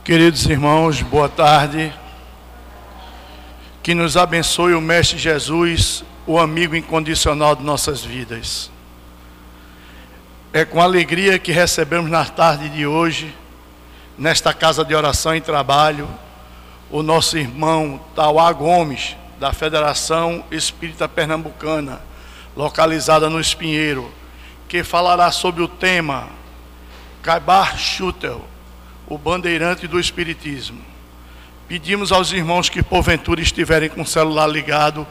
Queridos irmãos, boa tarde. Que nos abençoe o Mestre Jesus, o amigo incondicional de nossas vidas. É com alegria que recebemos na tarde de hoje, nesta casa de oração e trabalho, o nosso irmão Tauá Gomes, da Federação Espírita Pernambucana, localizada no Espinheiro, que falará sobre o tema Caibar Schutel, o bandeirante do Espiritismo. Pedimos aos irmãos que porventura estiverem com o celular ligado,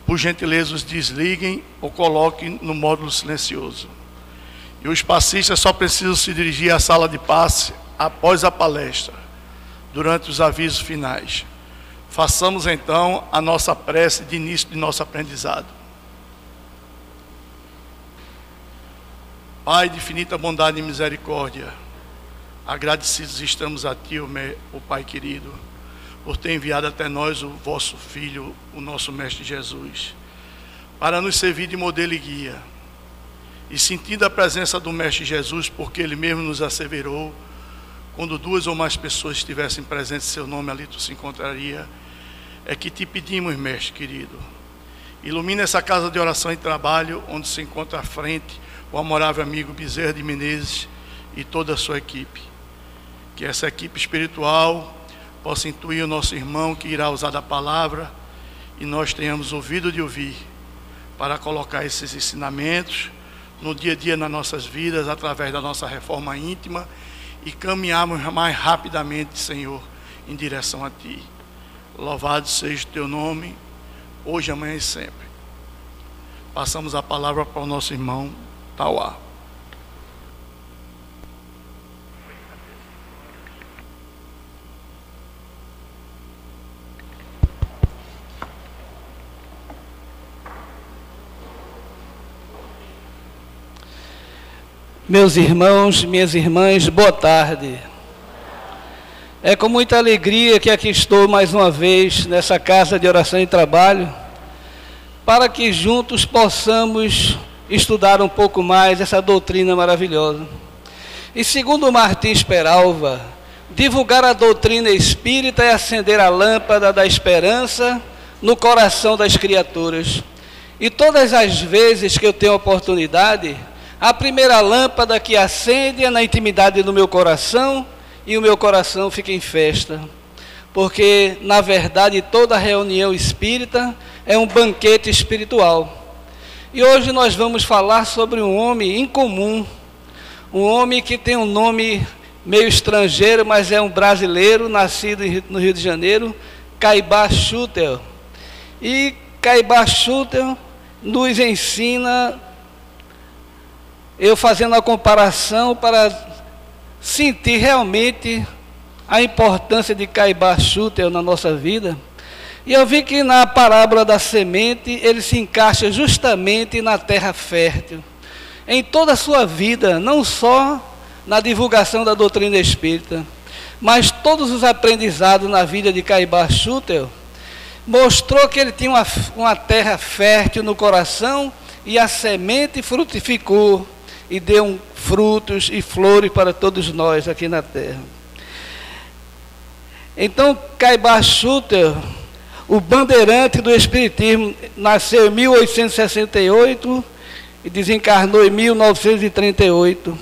por gentileza os desliguem ou coloquem no módulo silencioso. E os passistas só precisam se dirigir à sala de passe após a palestra, durante os avisos finais. Façamos então a nossa prece de início de nosso aprendizado. Pai de infinita bondade e misericórdia, agradecidos estamos a Ti, o Pai querido, por ter enviado até nós o vosso Filho, o nosso Mestre Jesus, para nos servir de modelo e guia. E sentindo a presença do Mestre Jesus, porque Ele mesmo nos asseverou, quando duas ou mais pessoas estivessem presentes, seu nome ali tu se encontraria, é que te pedimos, Mestre querido, ilumina essa casa de oração e trabalho, onde se encontra à frente o amorável amigo Bezerra de Menezes e toda a sua equipe. Que essa equipe espiritual possa intuir o nosso irmão que irá usar da palavra e nós tenhamos ouvido de ouvir para colocar esses ensinamentos no dia a dia nas nossas vidas, através da nossa reforma íntima e caminharmos mais rapidamente, Senhor, em direção a Ti. Louvado seja o Teu nome, hoje, amanhã e sempre. Passamos a palavra para o nosso irmão Tauá. Meus irmãos, minhas irmãs, boa tarde. É com muita alegria que aqui estou mais uma vez nessa casa de oração e trabalho, para que juntos possamos estudar um pouco mais essa doutrina maravilhosa. E segundo Martins Peralva, divulgar a doutrina espírita é acender a lâmpada da esperança no coração das criaturas. E todas as vezes que eu tenho oportunidade, a primeira lâmpada que acende é na intimidade do meu coração, e o meu coração fica em festa. Porque, na verdade, toda reunião espírita é um banquete espiritual. E hoje nós vamos falar sobre um homem incomum, um homem que tem um nome meio estrangeiro, mas é um brasileiro, nascido no Rio de Janeiro, Caibar Schutel. E Caibar Schutel nos ensina, eu fazendo a comparação para sentir realmente a importância de Caibar Schutel na nossa vida. E eu vi que na parábola da semente, ele se encaixa justamente na terra fértil. Em toda a sua vida, não só na divulgação da doutrina espírita, mas todos os aprendizados na vida de Caibar Schutel, mostrou que ele tinha uma terra fértil no coração, e a semente frutificou e deu frutos e flores para todos nós aqui na terra. Então, Caibar Schutel, o bandeirante do Espiritismo, nasceu em 1868 e desencarnou em 1938.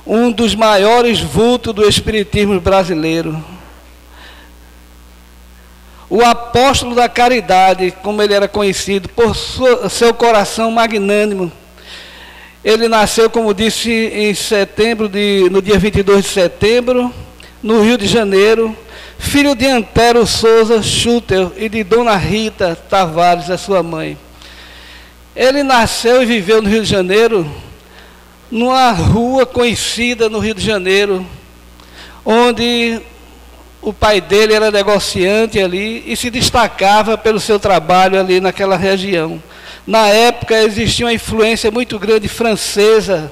Um dos maiores vultos do Espiritismo brasileiro. O apóstolo da caridade, como ele era conhecido, por seu coração magnânimo. Ele nasceu, como disse, em setembro, no dia 22 de setembro, no Rio de Janeiro, filho de Antero Souza Schutel e de Dona Rita Tavares, a sua mãe. Ele nasceu e viveu no Rio de Janeiro, numa rua conhecida no Rio de Janeiro, onde o pai dele era negociante ali e se destacava pelo seu trabalho ali naquela região. Na época existia uma influência muito grande francesa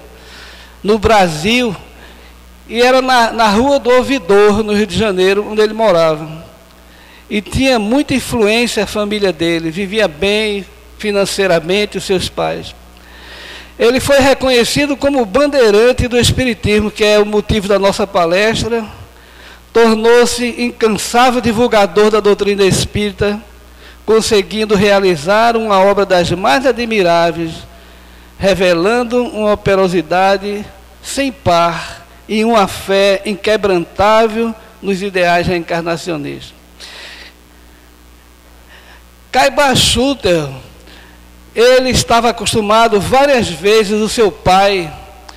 no Brasil, e era na Rua do Ouvidor, no Rio de Janeiro, onde ele morava. E tinha muita influência a família dele, vivia bem financeiramente, os seus pais. Ele foi reconhecido como bandeirante do Espiritismo, que é o motivo da nossa palestra. Tornou-se incansável divulgador da doutrina espírita, conseguindo realizar uma obra das mais admiráveis, revelando uma operosidade sem par e uma fé inquebrantável nos ideais reencarnacionistas. Caiba Schutter, ele estava acostumado várias vezes o seu pai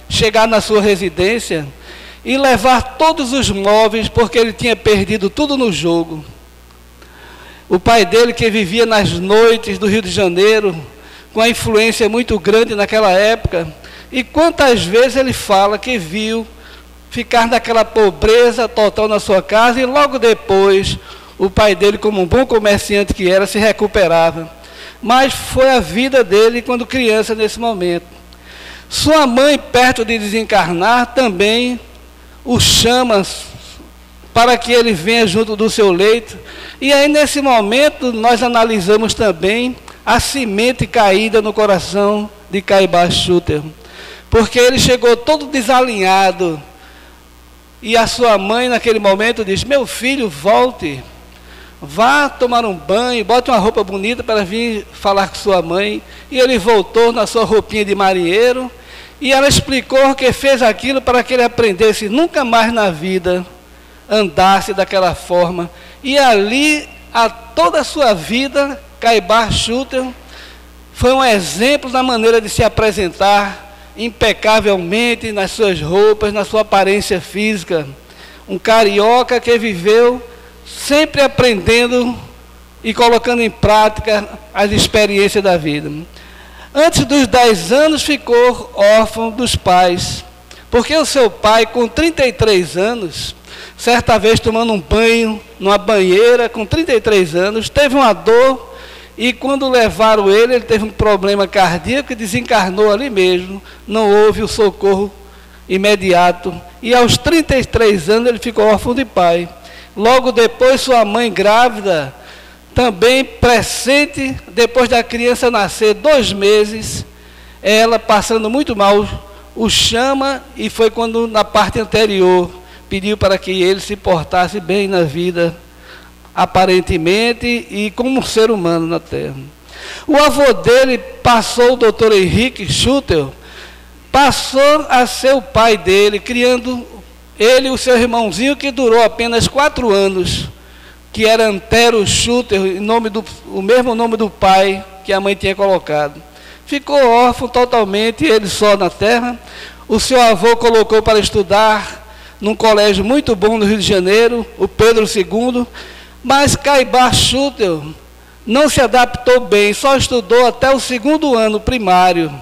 chegar na sua residência e levar todos os móveis, porque ele tinha perdido tudo no jogo. O pai dele, que vivia nas noites do Rio de Janeiro, com a influência muito grande naquela época, e quantas vezes ele fala que viu ficar naquela pobreza total na sua casa, e logo depois o pai dele, como um bom comerciante que era, se recuperava. Mas foi a vida dele quando criança nesse momento. Sua mãe, perto de desencarnar, também o chama para que ele venha junto do seu leito. E aí, nesse momento, nós analisamos também a semente caída no coração de Caiba Schutter, porque ele chegou todo desalinhado, e a sua mãe, naquele momento, disse: meu filho, volte, vá tomar um banho, bote uma roupa bonita para vir falar com sua mãe. E ele voltou na sua roupinha de marinheiro, e ela explicou que fez aquilo para que ele aprendesse nunca mais na vida andasse daquela forma. E ali, a toda a sua vida, Caiba Schutter foi um exemplo da maneira de se apresentar impecavelmente nas suas roupas, na sua aparência física. Um carioca que viveu sempre aprendendo e colocando em prática as experiências da vida. Antes dos 10 anos ficou órfão dos pais, porque o seu pai, com 33 anos, certa vez tomando um banho numa banheira, com 33 anos, teve uma dor, e quando levaram ele, ele teve um problema cardíaco e desencarnou ali mesmo. Não houve o socorro imediato, e aos 33 anos ele ficou órfão de pai. Logo depois, sua mãe grávida, também presente, depois da criança nascer 2 meses, ela passando muito mal, o chama, e foi quando, na parte anterior, pediu para que ele se portasse bem na vida, aparentemente, e como um ser humano na Terra. O avô dele passou, o doutor Henrique Schutter, passou a ser o pai dele, criando ele e o seu irmãozinho, que durou apenas 4 anos, que era Antero Schutter, o mesmo nome do pai que a mãe tinha colocado. Ficou órfão totalmente, ele só na Terra. O seu avô colocou para estudar num colégio muito bom no Rio de Janeiro, o Pedro II, mas Caiba Schutter não se adaptou bem, só estudou até o 2º ano primário,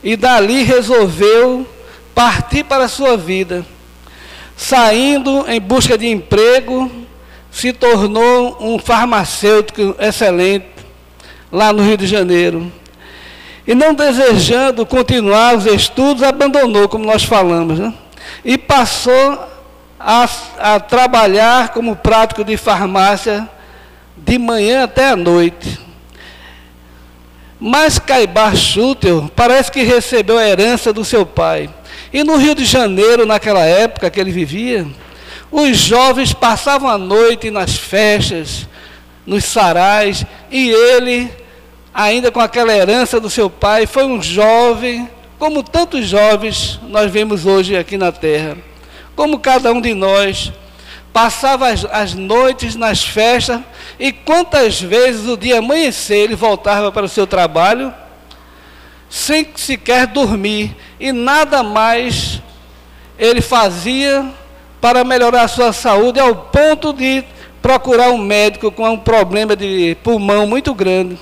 e dali resolveu partir para a sua vida. Saindo em busca de emprego, se tornou um farmacêutico excelente lá no Rio de Janeiro. E não desejando continuar os estudos, abandonou, como nós falamos, né? E passou a trabalhar como prático de farmácia de manhã até à noite. Mas Caiba Schutter parece que recebeu a herança do seu pai. E no Rio de Janeiro, naquela época que ele vivia, os jovens passavam a noite nas festas, nos sarais, e ele, ainda com aquela herança do seu pai, foi um jovem, como tantos jovens nós vemos hoje aqui na Terra. Como cada um de nós, passava as noites nas festas, e quantas vezes o dia amanhecer ele voltava para o seu trabalho, sem sequer dormir, e nada mais ele fazia para melhorar a sua saúde, ao ponto de procurar um médico com um problema de pulmão muito grande.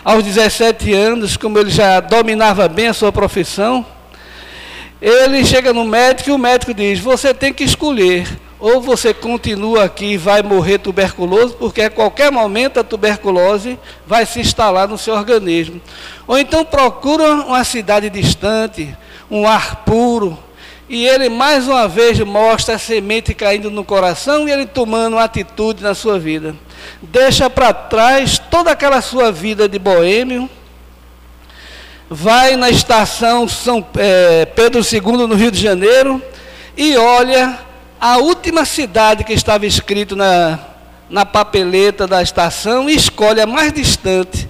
Aos 17 anos, como ele já dominava bem a sua profissão, ele chega no médico e o médico diz: você tem que escolher, ou você continua aqui e vai morrer tuberculoso, porque a qualquer momento a tuberculose vai se instalar no seu organismo. Ou então procura uma cidade distante, um ar puro. E ele mais uma vez mostra a semente caindo no coração e ele tomando uma atitude na sua vida. Deixa para trás toda aquela sua vida de boêmio, vai na estação Pedro II, no Rio de Janeiro, e olha a última cidade que estava escrito na papeleta da estação e escolhe a mais distante,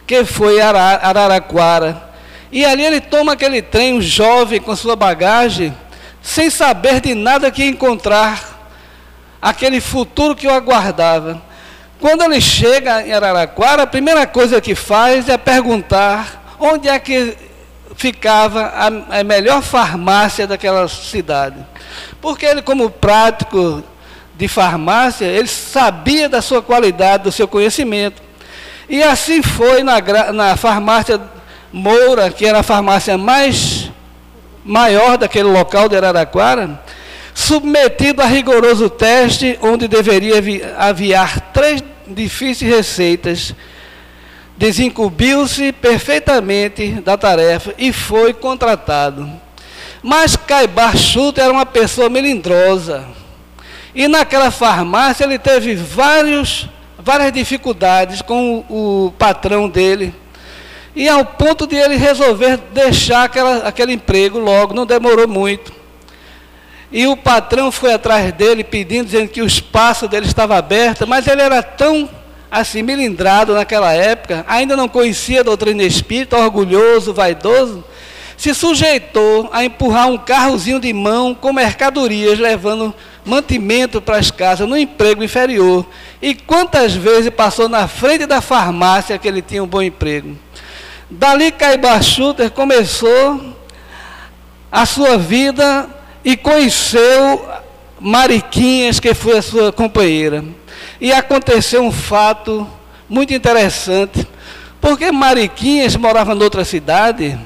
que foi Araraquara. E ali ele toma aquele trem, um jovem com sua bagagem, sem saber de nada que ia encontrar, aquele futuro que o aguardava. Quando ele chega em Araraquara, a primeira coisa que faz é perguntar onde é que ficava a melhor farmácia daquela cidade. Porque ele, como prático de farmácia, ele sabia da sua qualidade, do seu conhecimento. E assim foi na farmácia Moura, que era a farmácia maior daquele local de Araraquara, submetido a rigoroso teste, onde deveria aviar 3 difíceis receitas. Desincumbiu-se perfeitamente da tarefa e foi contratado. Mas Caibar Schutter era uma pessoa melindrosa. E naquela farmácia ele teve várias dificuldades com o patrão dele. E ao ponto de ele resolver deixar aquele emprego logo, não demorou muito. E o patrão foi atrás dele pedindo, dizendo que o espaço dele estava aberto, mas ele era tão assim melindrado naquela época, ainda não conhecia a doutrina espírita, orgulhoso, vaidoso, se sujeitou a empurrar um carrozinho de mão com mercadorias, levando mantimento para as casas, no emprego inferior. E quantas vezes passou na frente da farmácia que ele tinha um bom emprego. Dali Caibar Schutter começou a sua vida e conheceu Mariquinhas, que foi a sua companheira. E aconteceu um fato muito interessante, porque Mariquinhas morava em outra cidade,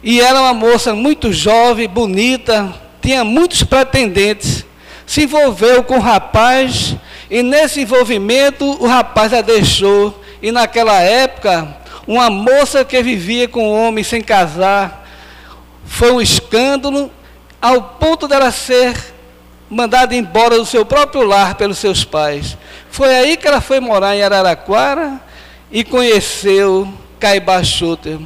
e era uma moça muito jovem, bonita, tinha muitos pretendentes, se envolveu com o rapaz, e nesse envolvimento o rapaz a deixou, e naquela época, uma moça que vivia com um homem sem casar, foi um escândalo, ao ponto dela ser mandada embora do seu próprio lar pelos seus pais. Foi aí que ela foi morar em Araraquara e conheceu Caibar Schutter.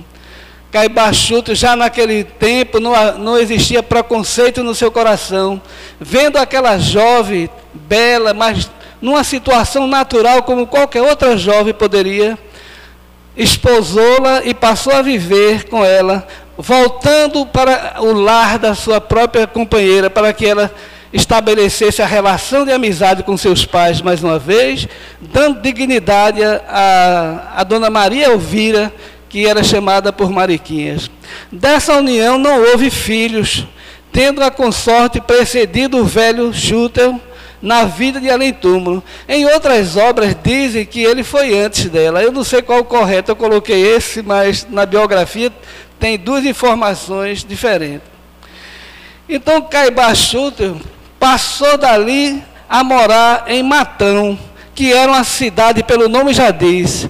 Caibar Schutter, já naquele tempo, não existia preconceito no seu coração. Vendo aquela jovem, bela, mas numa situação natural como qualquer outra jovem poderia, esposou-la e passou a viver com ela, voltando para o lar da sua própria companheira, para que ela estabelecesse a relação de amizade com seus pais mais uma vez, dando dignidade a dona Maria Elvira, que era chamada por Mariquinhas. Dessa união não houve filhos, tendo a consorte precedido o velho Schutter na vida de além-túmulo. Em outras obras dizem que ele foi antes dela. Eu não sei qual o correto, eu coloquei esse, mas na biografia tem 2 informações diferentes. Então Caibar Schutter passou dali a morar em Matão, que era uma cidade, pelo nome já diz,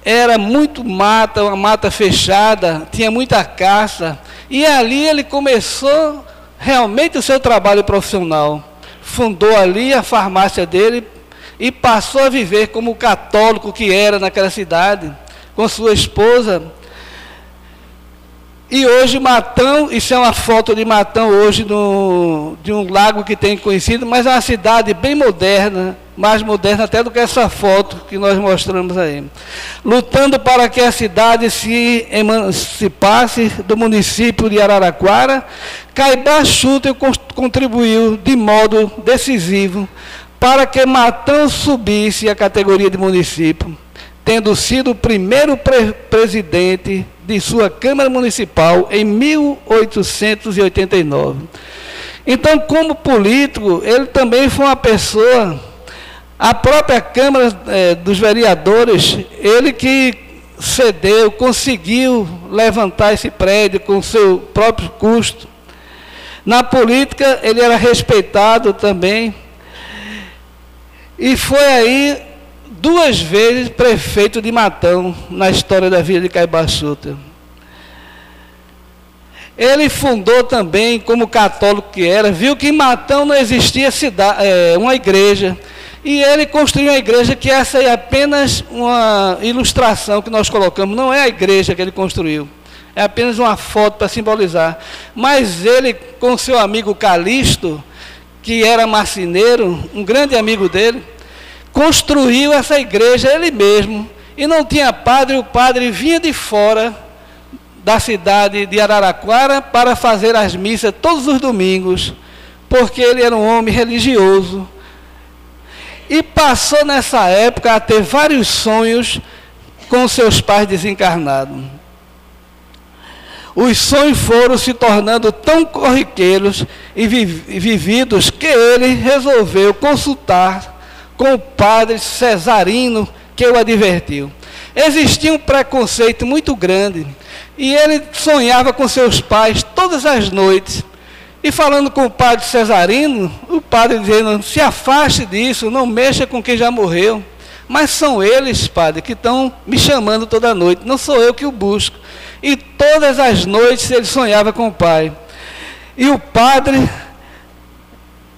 era muito mata, uma mata fechada, tinha muita caça, e ali ele começou realmente o seu trabalho profissional. Fundou ali a farmácia dele e passou a viver como católico que era naquela cidade, com sua esposa. E hoje Matão, isso é uma foto de Matão hoje de um lago que tem conhecido, mas é uma cidade bem moderna, mais moderna até do que essa foto que nós mostramos aí. Lutando para que a cidade se emancipasse do município de Araraquara, Caibar Schutter contribuiu de modo decisivo para que Matão subisse a categoria de município, tendo sido o primeiro presidente de sua Câmara Municipal em 1889. Então, como político, ele também foi uma pessoa, a própria Câmara dos Vereadores, ele que cedeu, conseguiu levantar esse prédio com seu próprio custo. Na política, ele era respeitado também, e foi aí 2 vezes prefeito de Matão, na história da vida de Caibar Schutter. Ele fundou também, como católico que era, viu que em Matão não existia uma igreja, e ele construiu uma igreja que essa é apenas uma ilustração que nós colocamos, não é a igreja que ele construiu. é apenas uma foto para simbolizar. Mas ele, com seu amigo Calixto, que era marceneiro, um grande amigo dele, construiu essa igreja ele mesmo. E não tinha padre, o padre vinha de fora da cidade de Araraquara para fazer as missas todos os domingos, porque ele era um homem religioso. E passou nessa época a ter vários sonhos com seus pais desencarnados. Os sonhos foram se tornando tão corriqueiros e vividos que ele resolveu consultar com o padre Cesarino, que o advertiu. Existia um preconceito muito grande e ele sonhava com seus pais todas as noites. E falando com o padre Cesarino, o padre dizendo: se afaste disso, não mexa com quem já morreu. Mas são eles, padre, que estão me chamando toda noite, não sou eu que o busco. E todas as noites ele sonhava com o pai. E o padre: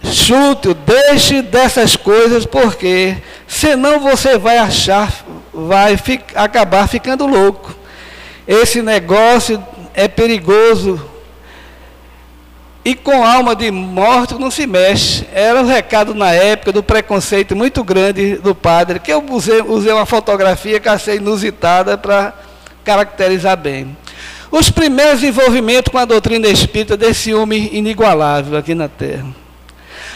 chute-o, deixe dessas coisas, porque senão você vai acabar ficando louco. Esse negócio é perigoso. E com alma de morto não se mexe. Era o recado na época do preconceito muito grande do padre, que eu usei uma fotografia que achei inusitada para caracterizar bem. Os primeiros envolvimentos com a doutrina espírita desse homem inigualável aqui na Terra.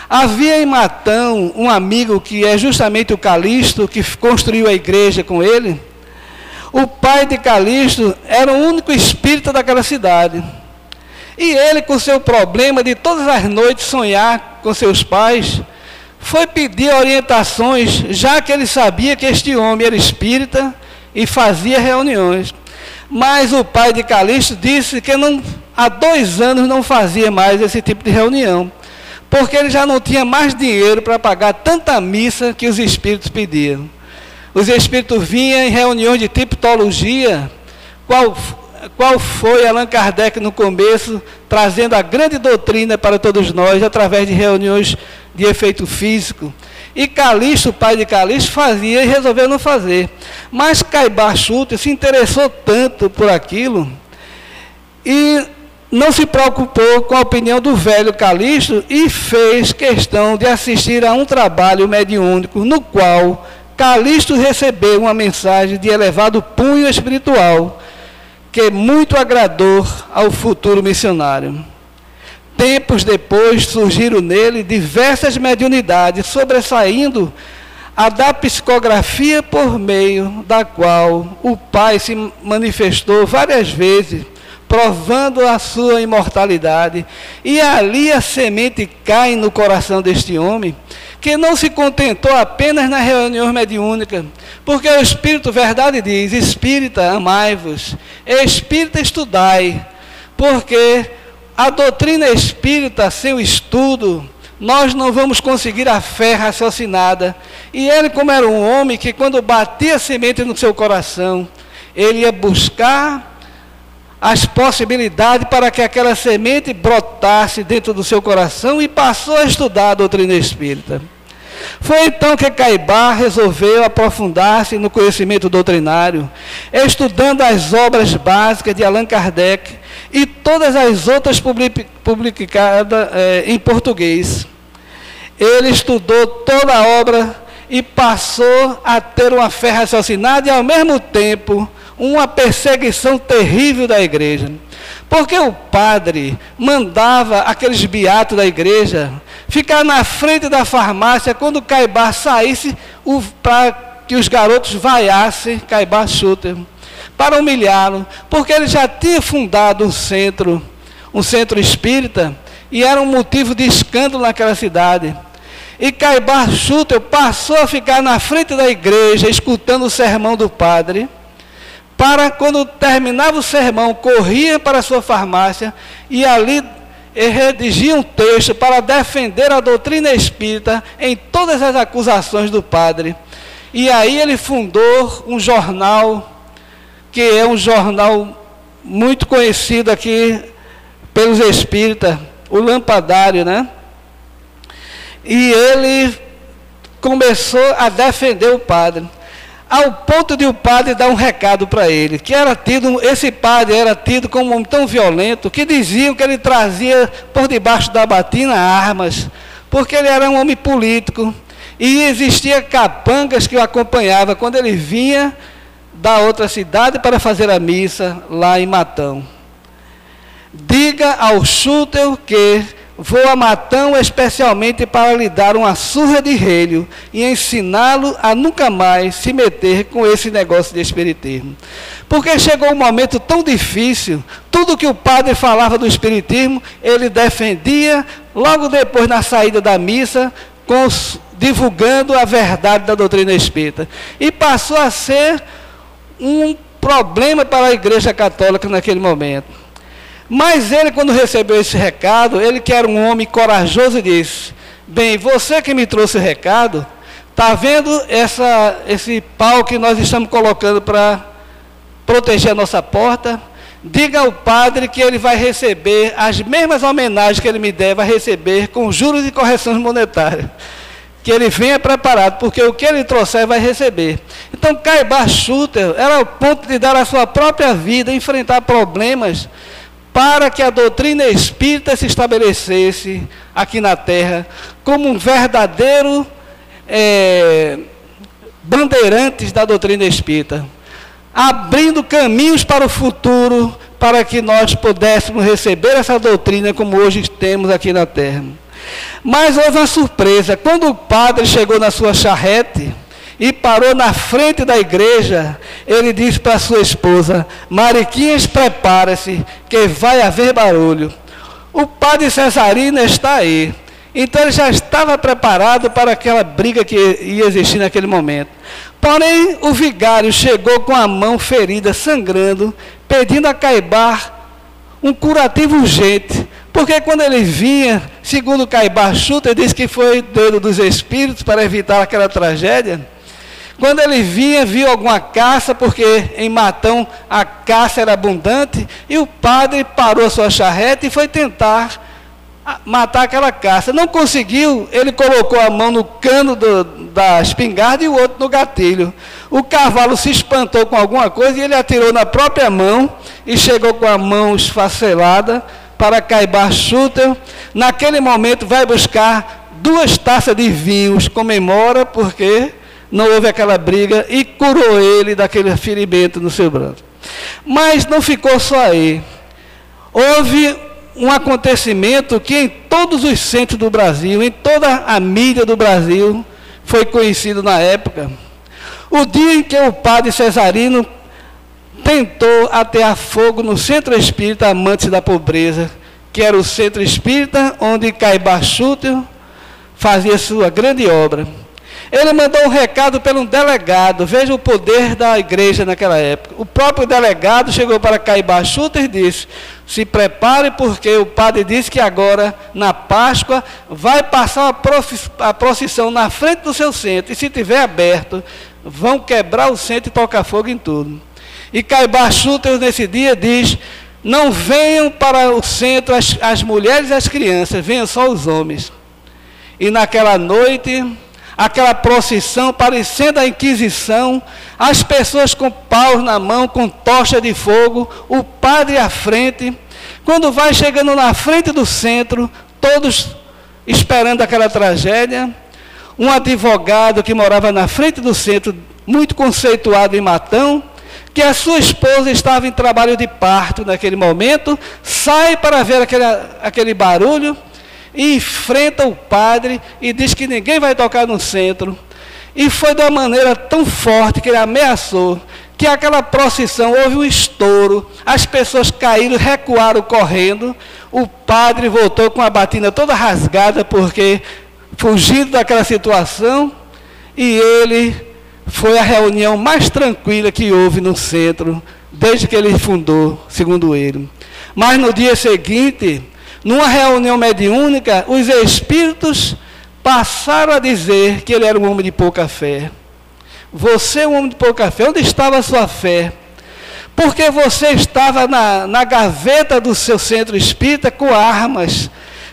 Havia em Matão um amigo que é justamente o Calixto, que construiu a igreja com ele. O pai de Calixto era o único espírita daquela cidade. E ele, com seu problema de todas as noites sonhar com seus pais, foi pedir orientações, já que ele sabia que este homem era espírita e fazia reuniões. Mas o pai de Calixto disse que há 2 anos não fazia mais esse tipo de reunião, porque ele já não tinha mais dinheiro para pagar tanta missa que os espíritos pediam. Os espíritos vinham em reuniões de tipo teologia, qual foi Allan Kardec no começo, trazendo a grande doutrina para todos nós, através de reuniões de efeito físico. E Calixto, o pai de Calixto, fazia e resolveu não fazer. Mas Caibá Schutter se interessou tanto por aquilo e não se preocupou com a opinião do velho Calixto e fez questão de assistir a um trabalho mediúnico, no qual Calixto recebeu uma mensagem de elevado cunho espiritual, que muito agradou ao futuro missionário. Tempos depois surgiram nele diversas mediunidades, sobressaindo a da psicografia, por meio da qual o pai se manifestou várias vezes, provando a sua imortalidade. E ali a semente cai no coração deste homem, que não se contentou apenas na reunião mediúnica, porque o Espírito Verdade diz: espírita, amai-vos, espírita, estudai, porque a doutrina espírita, sem o estudo, nós não vamos conseguir a fé raciocinada. E ele, como era um homem que, quando batia a semente no seu coração, ele ia buscar as possibilidades para que aquela semente brotasse dentro do seu coração, e passou a estudar a doutrina espírita. Foi então que Caibá resolveu aprofundar-se no conhecimento doutrinário, estudando as obras básicas de Allan Kardec e todas as outras publicadas em português. Ele estudou toda a obra e passou a ter uma fé raciocinada e, ao mesmo tempo, uma perseguição terrível da igreja. Porque o padre mandava aqueles beatos da igreja ficar na frente da farmácia quando Caibá saísse, para que os garotos vaiassem Caibá Schutter, para humilhá-lo, porque ele já tinha fundado um centro espírita, e era um motivo de escândalo naquela cidade. E Caibá Schutter passou a ficar na frente da igreja, escutando o sermão do padre, para, quando terminava o sermão, corria para a sua farmácia e ali redigia um texto para defender a doutrina espírita em todas as acusações do padre. E aí ele fundou um jornal, que é um jornal muito conhecido aqui pelos espíritas, o Lampadário, né? E ele começou a defender o padre. ao ponto de o padre dar um recado para ele, que esse padre era tido como um homem tão violento, que diziam que ele trazia por debaixo da batina armas, porque ele era um homem político, e existia capangas que o acompanhavam quando ele vinha da outra cidade para fazer a missa lá em Matão. Diga ao Schutel que vou a Matão especialmente para lhe dar uma surra de relho e ensiná-lo a nunca mais se meter com esse negócio de espiritismo. Porque chegou um momento tão difícil, tudo que o padre falava do espiritismo, ele defendia, logo depois na saída da missa, divulgando a verdade da doutrina espírita. E passou a ser um problema para a Igreja Católica naquele momento. Mas ele, quando recebeu esse recado, ele que era um homem corajoso, disse: bem, você que me trouxe o recado, está vendo esse pau que nós estamos colocando para proteger a nossa porta? Diga ao padre que ele vai receber as mesmas homenagens que ele me der, vai receber com juros e correções monetárias. Que ele venha preparado, porque o que ele trouxer vai receber. Então, Caibar Schutel era o ponto de dar a sua própria vida, enfrentar problemas, para que a doutrina espírita se estabelecesse aqui na Terra como um verdadeiro bandeirantes da doutrina espírita, abrindo caminhos para o futuro, para que nós pudéssemos receber essa doutrina como hoje temos aqui na Terra. Mas houve uma surpresa. Quando o padre chegou na sua charrete e parou na frente da igreja, ele disse para sua esposa: Mariquinhas, prepara-se, que vai haver barulho. O padre Cesarino está aí. Então ele já estava preparado para aquela briga que ia existir naquele momento. Porém, o vigário chegou com a mão ferida, sangrando, pedindo a Caibar um curativo urgente. Porque quando ele vinha, segundo Caibar Schutel, disse que foi dedo dos espíritos para evitar aquela tragédia. Quando ele vinha, viu alguma caça, porque em Matão a caça era abundante, e o padre parou a sua charrete e foi tentar matar aquela caça. Não conseguiu, ele colocou a mão no cano da espingarda e o outro no gatilho. O cavalo se espantou com alguma coisa e ele atirou na própria mão e chegou com a mão esfacelada para Caibar Schutel. Naquele momento vai buscar 2 taças de vinhos, comemora porque não houve aquela briga e curou ele daquele ferimento no seu braço. Mas não ficou só aí. Houve um acontecimento que em todos os centros do Brasil, em toda a mídia do Brasil, foi conhecido na época. O dia em que o padre Cesarino tentou atear fogo no Centro Espírita Amantes da Pobreza, que era o centro espírita onde Caibar Schutel fazia sua grande obra. Ele mandou um recado pelo um delegado. Veja o poder da igreja naquela época. O próprio delegado chegou para Caibar Schutel e disse: se prepare, porque o padre disse que agora, na Páscoa, vai passar a procissão na frente do seu centro, e se tiver aberto, vão quebrar o centro e tocar fogo em tudo. E Caibar Schutel, nesse dia, diz: não venham para o centro as mulheres e as crianças, venham só os homens. E naquela noite, aquela procissão parecendo a Inquisição, as pessoas com paus na mão, com tocha de fogo, o padre à frente. Quando vai chegando na frente do centro, todos esperando aquela tragédia, um advogado que morava na frente do centro, muito conceituado em Matão, que a sua esposa estava em trabalho de parto naquele momento, sai para ver aquele barulho, e enfrenta o padre e diz que ninguém vai tocar no centro. E foi de uma maneira tão forte que ele ameaçou, que aquela procissão houve um estouro, as pessoas caíram, recuaram correndo, o padre voltou com a batina toda rasgada, porque fugindo daquela situação, e ele foi a reunião mais tranquila que houve no centro, desde que ele fundou, segundo ele. Mas no dia seguinte, numa reunião mediúnica, os espíritos passaram a dizer que ele era um homem de pouca fé. Você é um homem de pouca fé. Onde estava a sua fé? Porque você estava na gaveta do seu centro espírita com armas,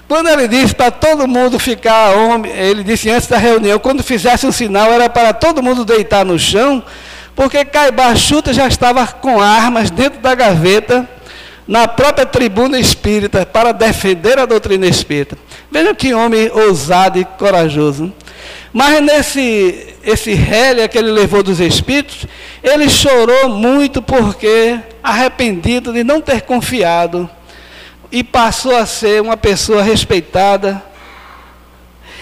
Quando ele disse para todo mundo ficar homem, ele disse antes da reunião, quando fizesse um sinal, era para todo mundo deitar no chão, porque Caibá Chuta já estava com armas dentro da gaveta, na própria tribuna espírita, para defender a doutrina espírita. Vejam que homem ousado e corajoso. Mas esse rélia que ele levou dos espíritos, ele chorou muito porque arrependido de não ter confiado, e passou a ser uma pessoa respeitada.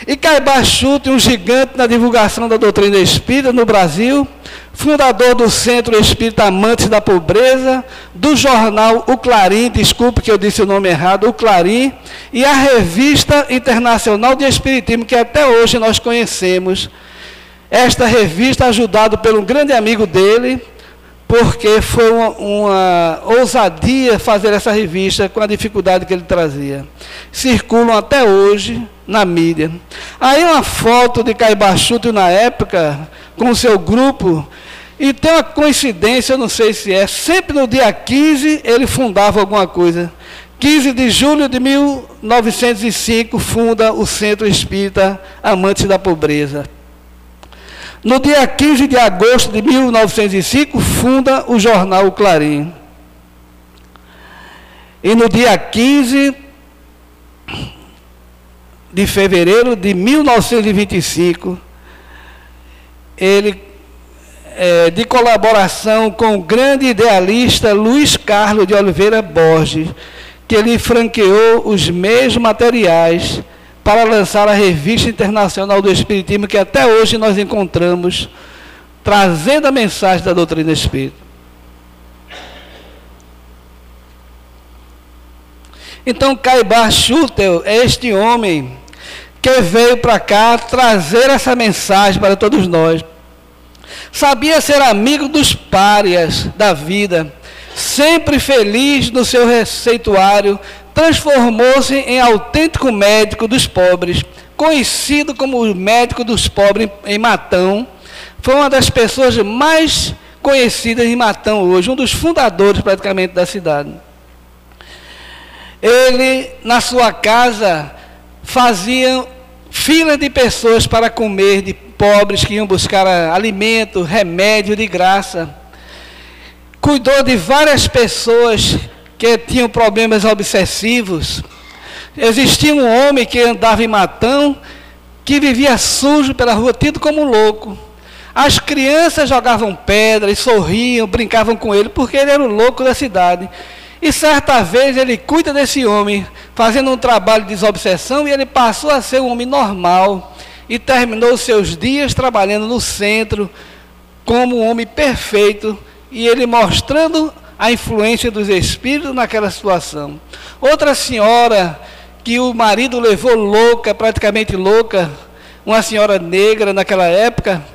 E Caibá Chuta, um gigante na divulgação da doutrina espírita no Brasil, fundador do Centro Espírita Amantes da Pobreza, do jornal O Clarim, desculpe que eu disse o nome errado, O Clarim, e a Revista Internacional de Espiritismo, que até hoje nós conhecemos. Esta revista, ajudado por um grande amigo dele, porque foi uma ousadia fazer essa revista com a dificuldade que ele trazia. Circulam até hoje na mídia. Aí uma foto de Caibá Chuta na época, com o seu grupo, e tem uma coincidência, eu não sei se é, sempre no dia 15 ele fundava alguma coisa. 15 de julho de 1905 funda o Centro Espírita Amantes da Pobreza. No dia 15 de agosto de 1905, funda o jornal O Clarim. E no dia 15 de fevereiro de 1925, ele, de colaboração com o grande idealista Luiz Carlos de Oliveira Borges, que ele franqueou os meios materiais para lançar a Revista Internacional do Espiritismo, que até hoje nós encontramos, trazendo a mensagem da doutrina espírita. Então, Caibá Chuta é este homem que veio para cá trazer essa mensagem para todos nós. Sabia ser amigo dos párias da vida, sempre feliz no seu receituário, transformou-se em autêntico médico dos pobres, conhecido como o médico dos pobres em Matão. Foi uma das pessoas mais conhecidas em Matão hoje, um dos fundadores praticamente da cidade. Ele, na sua casa, fazia filas de pessoas para comer, de pobres que iam buscar alimento, remédio de graça. Cuidou de várias pessoas que tinham problemas obsessivos. Existia um homem que andava em Matão, que vivia sujo pela rua, tido como louco. As crianças jogavam pedra e sorriam, brincavam com ele, porque ele era o louco da cidade. E certa vez ele cuida desse homem, fazendo um trabalho de desobsessão, e ele passou a ser um homem normal, e terminou os seus dias trabalhando no centro, como um homem perfeito, e ele mostrando a influência dos espíritos naquela situação. Outra senhora que o marido levou louca, praticamente louca, uma senhora negra naquela época,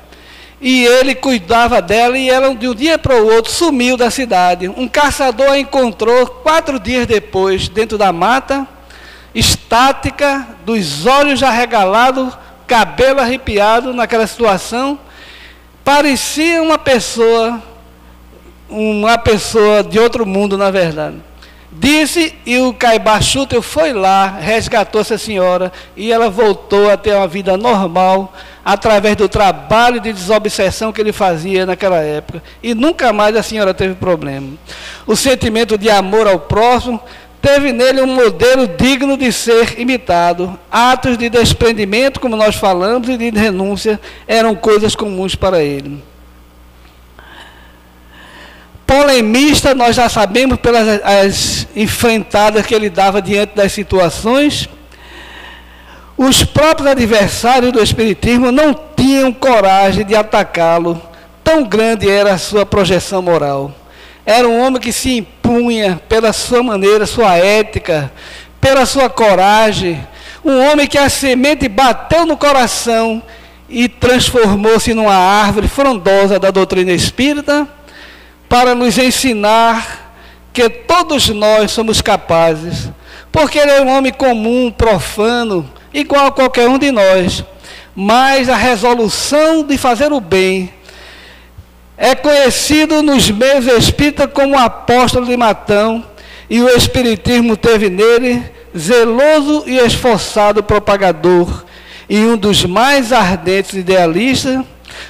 e ele cuidava dela, e ela de um dia para o outro sumiu da cidade. Um caçador a encontrou 4 dias depois, dentro da mata, estática, dos olhos arregalados, cabelo arrepiado naquela situação. Parecia uma pessoa de outro mundo, na verdade. Disse, e o Caibá Chuta foi lá, resgatou essa senhora, e ela voltou a ter uma vida normal, através do trabalho de desobsessão que ele fazia naquela época. E nunca mais a senhora teve problema. O sentimento de amor ao próximo teve nele um modelo digno de ser imitado. Atos de desprendimento, como nós falamos, e de renúncia eram coisas comuns para ele. Polemista, nós já sabemos pelas as enfrentadas que ele dava diante das situações. Os próprios adversários do Espiritismo não tinham coragem de atacá-lo, tão grande era a sua projeção moral. Era um homem que se impunha pela sua maneira, sua ética, pela sua coragem. Um homem que a semente bateu no coração e transformou-se numa árvore frondosa da doutrina espírita, para nos ensinar que todos nós somos capazes, porque ele é um homem comum, profano, igual a qualquer um de nós, mas a resolução de fazer o bem é conhecido nos meios espíritas como o apóstolo de Matão, e o Espiritismo teve nele zeloso e esforçado propagador e um dos mais ardentes idealistas,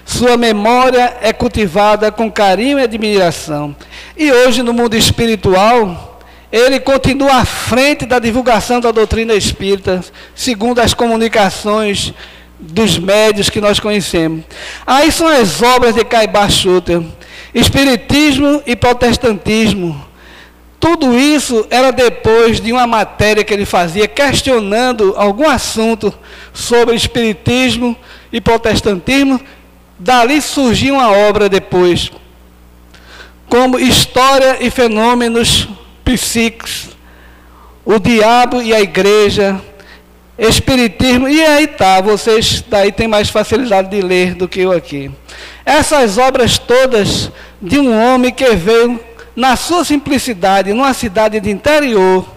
sua memória é cultivada com carinho e admiração. E hoje, no mundo espiritual, ele continua à frente da divulgação da doutrina espírita, segundo as comunicações dos médios que nós conhecemos. Aí são as obras de Caibar Schutter, Espiritismo e Protestantismo. Tudo isso era depois de uma matéria que ele fazia questionando algum assunto sobre Espiritismo e Protestantismo. Dali surgiu uma obra depois, como História e Fenômenos Psíquicos, O Diabo e a Igreja, Espiritismo, e aí tá, vocês daí têm mais facilidade de ler do que eu aqui. Essas obras todas de um homem que veio na sua simplicidade, numa cidade de interior,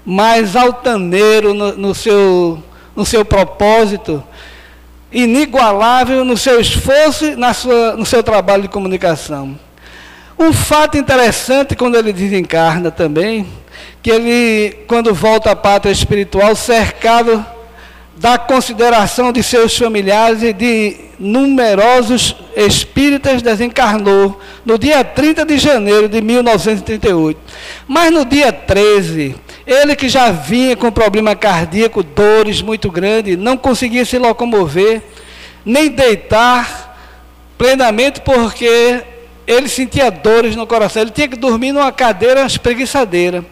mas altaneiro no seu propósito, inigualável no seu esforço e no seu trabalho de comunicação. Um fato interessante quando ele desencarna também, que ele, quando volta à pátria espiritual, cercado da consideração de seus familiares e de numerosos espíritas, desencarnou no dia 30 de janeiro de 1938. Mas no dia 13, ele que já vinha com problema cardíaco, dores muito grandes, não conseguia se locomover, nem deitar plenamente, porque ele sentia dores no coração, ele tinha que dormir numa cadeira espreguiçadeira.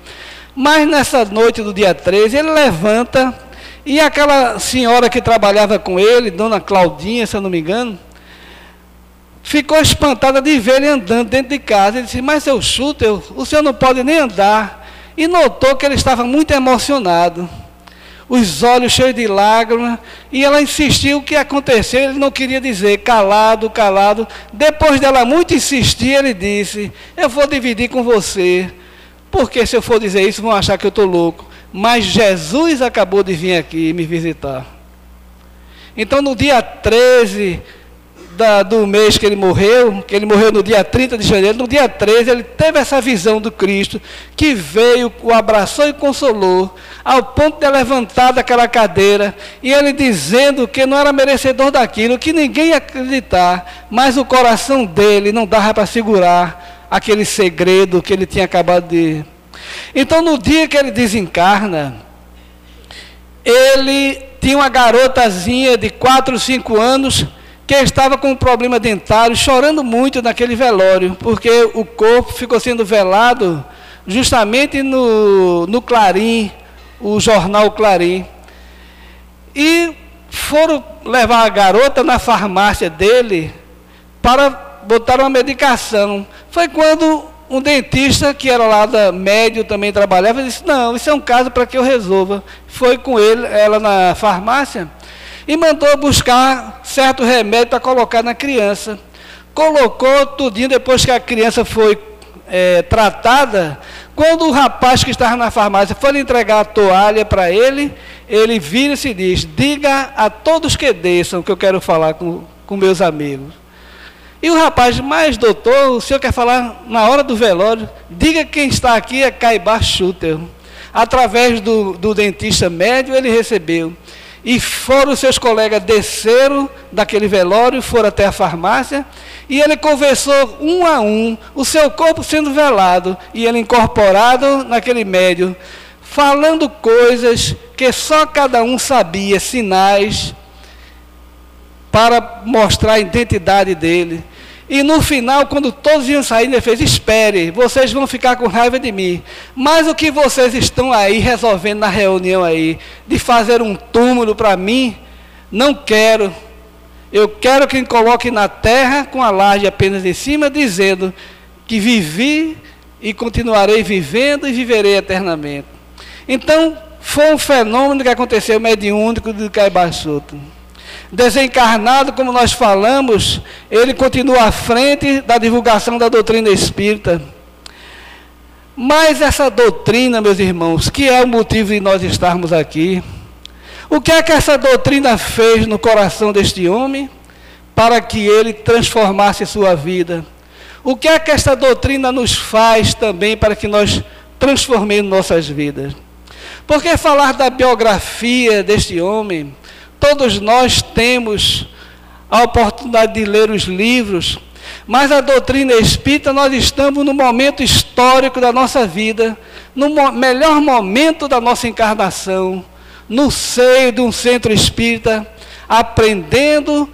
Mas nessa noite do dia 13, ele levanta, e aquela senhora que trabalhava com ele, dona Claudinha, se eu não me engano, ficou espantada de ver ele andando dentro de casa. Ele disse: mas seu Schutter, o senhor não pode nem andar. E notou que ele estava muito emocionado, os olhos cheios de lágrimas, e ela insistiu o que aconteceu, ele não queria dizer, calado, calado. Depois dela muito insistir, ele disse: eu vou dividir com você, porque se eu for dizer isso, vão achar que eu estou louco. Mas Jesus acabou de vir aqui me visitar. Então, no dia 13 do mês que ele morreu no dia 30 de janeiro, no dia 13, ele teve essa visão do Cristo, que veio, o abraçou e consolou, ao ponto de levantar daquela cadeira, e ele dizendo que não era merecedor daquilo, que ninguém ia acreditar, mas o coração dele não dava para segurar aquele segredo que ele tinha acabado de... Então, no dia que ele desencarna, ele tinha uma garotazinha de 4 ou 5 anos, que estava com um problema dentário, chorando muito naquele velório, porque o corpo ficou sendo velado justamente no Clarim, o jornal Clarim. E foram levar a garota na farmácia dele para botar uma medicação. Foi quando um dentista, que era lá da médio, também trabalhava, disse: não, isso é um caso para que eu resolva. Foi com ela na farmácia e mandou buscar certo remédio para colocar na criança. Colocou tudinho. Depois que a criança foi tratada, quando o rapaz que estava na farmácia foi entregar a toalha para ele, ele vira-se e diz: diga a todos que desçam que eu quero falar com meus amigos. E o rapaz: mas doutor, o senhor quer falar na hora do velório? Diga que quem está aqui é Caibar Schutter. Através do dentista médio, ele recebeu. E foram seus colegas, desceram daquele velório, foram até a farmácia, e ele conversou um a um, o seu corpo sendo velado, e ele incorporado naquele médio, falando coisas que só cada um sabia, sinais, para mostrar a identidade dele. E no final, quando todos iam sair, ele fez: espere, vocês vão ficar com raiva de mim, mas o que vocês estão aí resolvendo na reunião aí, de fazer um túmulo para mim, não quero. Eu quero que me coloque na terra com a laje apenas em cima, dizendo que vivi e continuarei vivendo e viverei eternamente. Então, foi um fenômeno que aconteceu mediúnico do Caibar Schutter. Desencarnado, como nós falamos, ele continua à frente da divulgação da doutrina espírita. Mas essa doutrina, meus irmãos, que é o motivo de nós estarmos aqui, o que é que essa doutrina fez no coração deste homem para que ele transformasse sua vida? O que é que essa doutrina nos faz também para que nós transformemos nossas vidas? Porque falar da biografia deste homem, todos nós temos a oportunidade de ler os livros, mas a doutrina espírita, nós estamos no momento histórico da nossa vida, no melhor momento da nossa encarnação, no seio de um centro espírita, aprendendo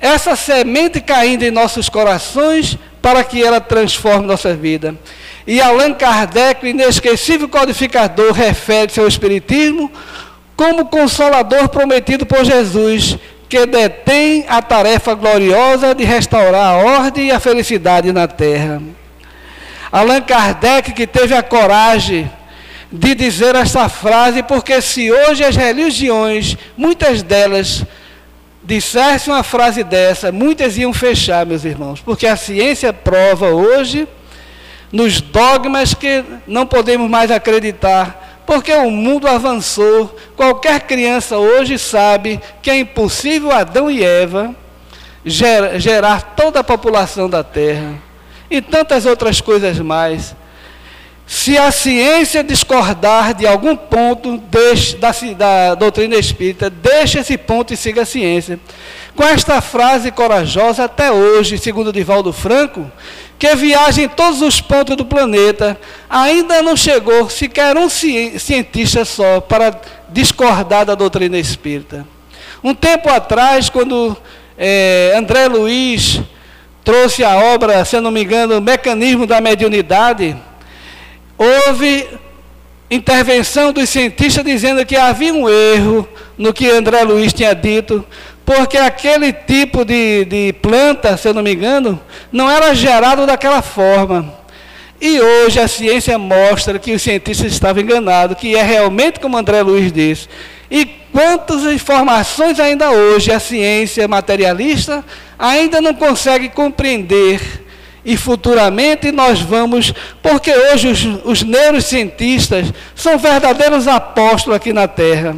essa semente caindo em nossos corações para que ela transforme nossa vida. E Allan Kardec, o inesquecível codificador, refere-se ao Espiritismo como consolador prometido por Jesus, que detém a tarefa gloriosa de restaurar a ordem e a felicidade na Terra. Allan Kardec, que teve a coragem de dizer esta frase, porque se hoje as religiões, muitas delas, dissessem uma frase dessa, muitas iam fechar, meus irmãos, porque a ciência prova hoje, nos dogmas, que não podemos mais acreditar, porque o mundo avançou. Qualquer criança hoje sabe que é impossível Adão e Eva gerar toda a população da Terra, e tantas outras coisas mais. Se a ciência discordar de algum ponto da doutrina espírita, deixe esse ponto e siga a ciência. Com esta frase corajosa, até hoje, segundo Divaldo Franco, que viaja em todos os pontos do planeta, ainda não chegou sequer um cientista só para discordar da doutrina espírita. Um tempo atrás, quando André Luiz trouxe a obra, se eu não me engano, O Mecanismo da Mediunidade, houve intervenção dos cientistas dizendo que havia um erro no que André Luiz tinha dito, porque aquele tipo de planta, se eu não me engano, não era gerado daquela forma. E hoje a ciência mostra que os cientistas estavam enganados, que é realmente como André Luiz disse. E quantas informações ainda hoje a ciência materialista ainda não consegue compreender. E futuramente nós vamos, porque hoje os neurocientistas são verdadeiros apóstolos aqui na Terra,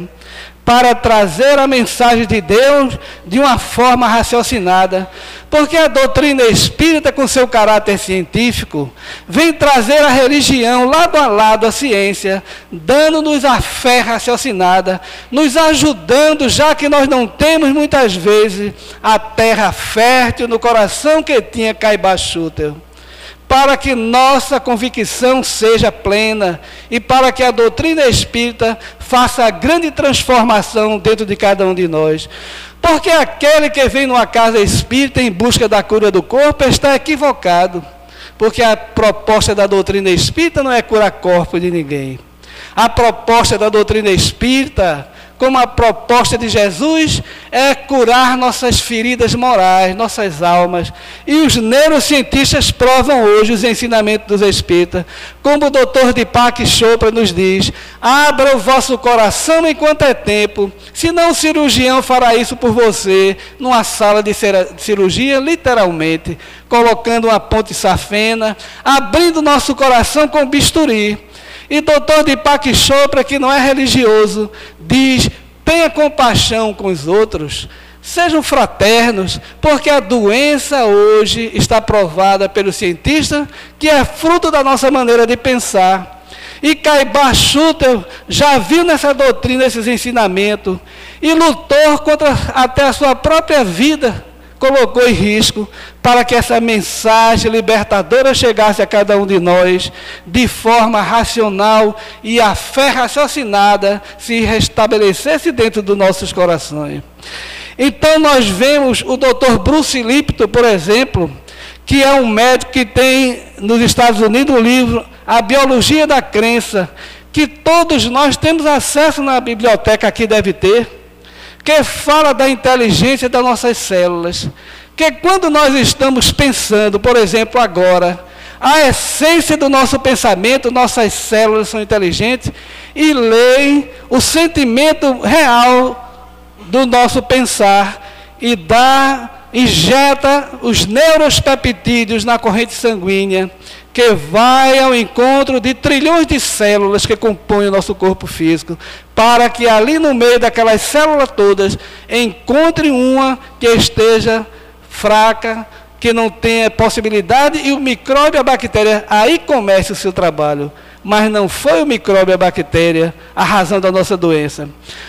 para trazer a mensagem de Deus de uma forma raciocinada, porque a doutrina espírita, com seu caráter científico, vem trazer a religião lado a lado à ciência, dando-nos a fé raciocinada, nos ajudando, já que nós não temos muitas vezes a terra fértil no coração que tinha Caiba Schutel, para que nossa convicção seja plena e para que a doutrina espírita faça a grande transformação dentro de cada um de nós. Porque aquele que vem numa casa espírita em busca da cura do corpo está equivocado, porque a proposta da doutrina espírita não é curar corpo de ninguém. A proposta da doutrina espírita, como a proposta de Jesus, é curar nossas feridas morais, nossas almas. E os neurocientistas provam hoje os ensinamentos dos espíritas. Como o Dr. Deepak Chopra nos diz, abra o vosso coração enquanto é tempo, senão o cirurgião fará isso por você, numa sala de cirurgia, literalmente, colocando uma ponte safena, abrindo nosso coração com bisturi. E Dr. Deepak Chopra, que não é religioso, diz: tenha compaixão com os outros, sejam fraternos, porque a doença hoje está provada pelos cientistas que é fruto da nossa maneira de pensar. E Caiba Schutel já viu nessa doutrina esses ensinamentos e lutou contra até a sua própria vida, colocou em risco para que essa mensagem libertadora chegasse a cada um de nós de forma racional e a fé raciocinada se restabelecesse dentro dos nossos corações. Então nós vemos o Dr. Bruce Lipton, por exemplo, que é um médico que tem nos Estados Unidos um livro, A Biologia da Crença, que todos nós temos acesso na biblioteca, aqui deve ter, que fala da inteligência das nossas células, que quando nós estamos pensando, por exemplo, agora, a essência do nosso pensamento, nossas células são inteligentes e leem o sentimento real do nosso pensar e injeta os neuropeptídeos na corrente sanguínea, que vai ao encontro de trilhões de células que compõem o nosso corpo físico, para que ali no meio daquelas células todas, encontre uma que esteja fraca, que não tenha possibilidade, e o micróbio e a bactéria, aí começa o seu trabalho. Mas não foi o micróbio e a bactéria a razão da nossa doença.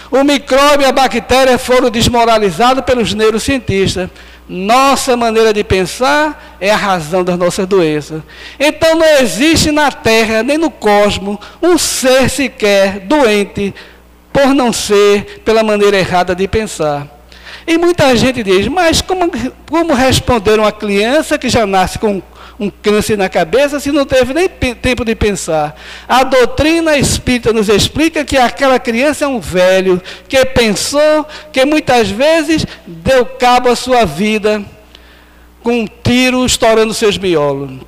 O micróbio e a bactéria foram desmoralizados pelos neurocientistas. Nossa maneira de pensar é a razão das nossas doenças. Então não existe na Terra, nem no cosmos, um ser sequer doente por não ser pela maneira errada de pensar. E muita gente diz, mas como responder uma criança que já nasce com um câncer na cabeça se não teve nem tempo de pensar? A doutrina espírita nos explica que aquela criança é um velho que pensou, que muitas vezes deu cabo à sua vida com um tiro estourando seus miolos.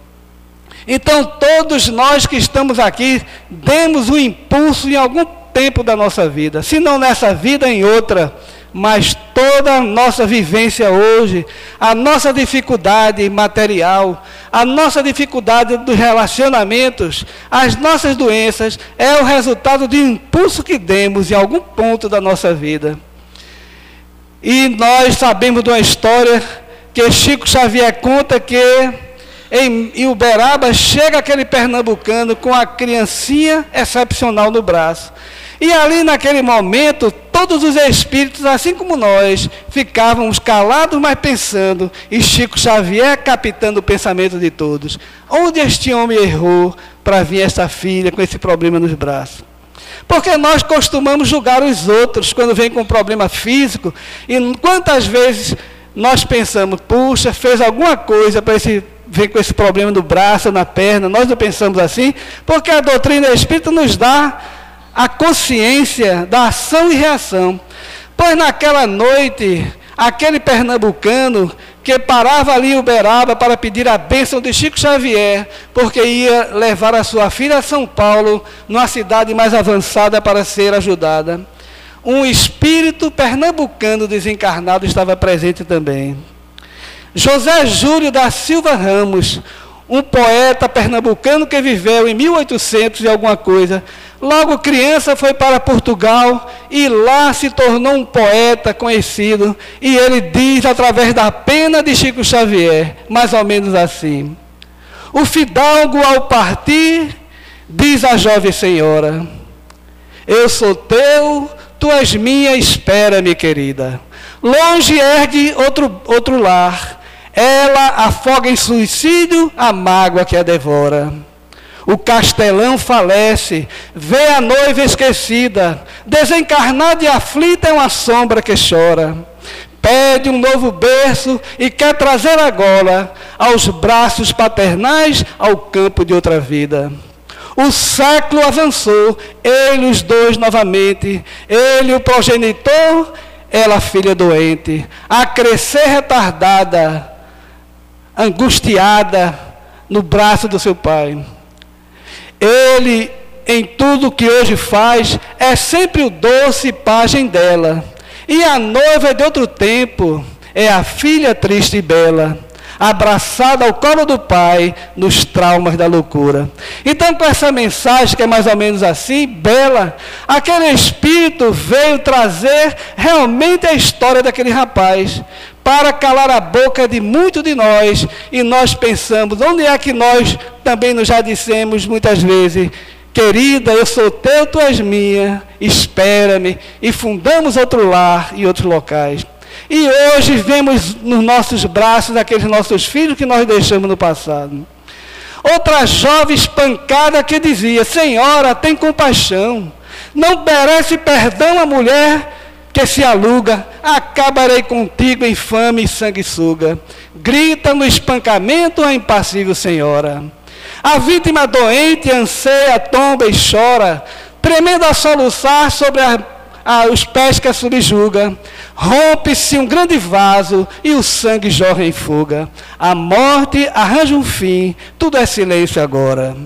Então todos nós que estamos aqui demos um impulso em algum tempo da nossa vida, se não nessa vida, em outra. Mas toda a nossa vivência hoje, a nossa dificuldade material, a nossa dificuldade dos relacionamentos, as nossas doenças, é o resultado de um impulso que demos em algum ponto da nossa vida. E nós sabemos de uma história que Chico Xavier conta que em Uberaba chega aquele pernambucano com a criancinha excepcional no braço. E ali naquele momento, todos os espíritos, assim como nós, ficávamos calados, mas pensando, e Chico Xavier captando o pensamento de todos. Onde este homem errou para vir esta filha com esse problema nos braços? Porque nós costumamos julgar os outros quando vem com um problema físico, e quantas vezes nós pensamos, puxa, fez alguma coisa para vir com esse problema no braço, na perna. Nós não pensamos assim, porque a doutrina espírita nos dá a consciência da ação e reação. Pois naquela noite, aquele pernambucano que parava ali em Uberaba para pedir a bênção de Chico Xavier, porque ia levar a sua filha a São Paulo, numa cidade mais avançada para ser ajudada. Um espírito pernambucano desencarnado estava presente também. José Júlio da Silva Ramos, um poeta pernambucano que viveu em 1800 e alguma coisa. Logo criança foi para Portugal e lá se tornou um poeta conhecido. E ele diz através da pena de Chico Xavier, mais ou menos assim: o fidalgo ao partir diz à jovem senhora: eu sou teu, tu és minha, espera-me, querida. Longe ergue outro lar, ela afoga em suicídio a mágoa que a devora. O castelão falece, vê a noiva esquecida, desencarnada e aflita é uma sombra que chora. Pede um novo berço e quer trazer agora aos braços paternais ao campo de outra vida. O século avançou, ele os dois novamente, ele o progenitor, ela a filha doente, a crescer retardada, angustiada no braço do seu pai. Ele, em tudo que hoje faz, é sempre o doce pajem dela. E a noiva é de outro tempo, é a filha triste e bela, abraçada ao colo do pai, nos traumas da loucura. Então, com essa mensagem, que é mais ou menos assim, bela, aquele espírito veio trazer realmente a história daquele rapaz, para calar a boca de muitos de nós, e nós pensamos, onde é que nós também nos já dissemos muitas vezes, querida, eu sou teu, tu és minha, espera-me, e fundamos outro lar e outros locais. E hoje vemos nos nossos braços aqueles nossos filhos que nós deixamos no passado. Outra jovem espancada que dizia: senhora, tem compaixão, não merece perdão a mulher que se aluga, acabarei contigo, infame e sanguessuga. Grita no espancamento a impassível senhora. A vítima doente anseia, tomba e chora, tremendo a soluçar sobre os pés que a subjuga. Rompe-se um grande vaso e o sangue jorra em fuga. A morte arranja um fim, tudo é silêncio agora.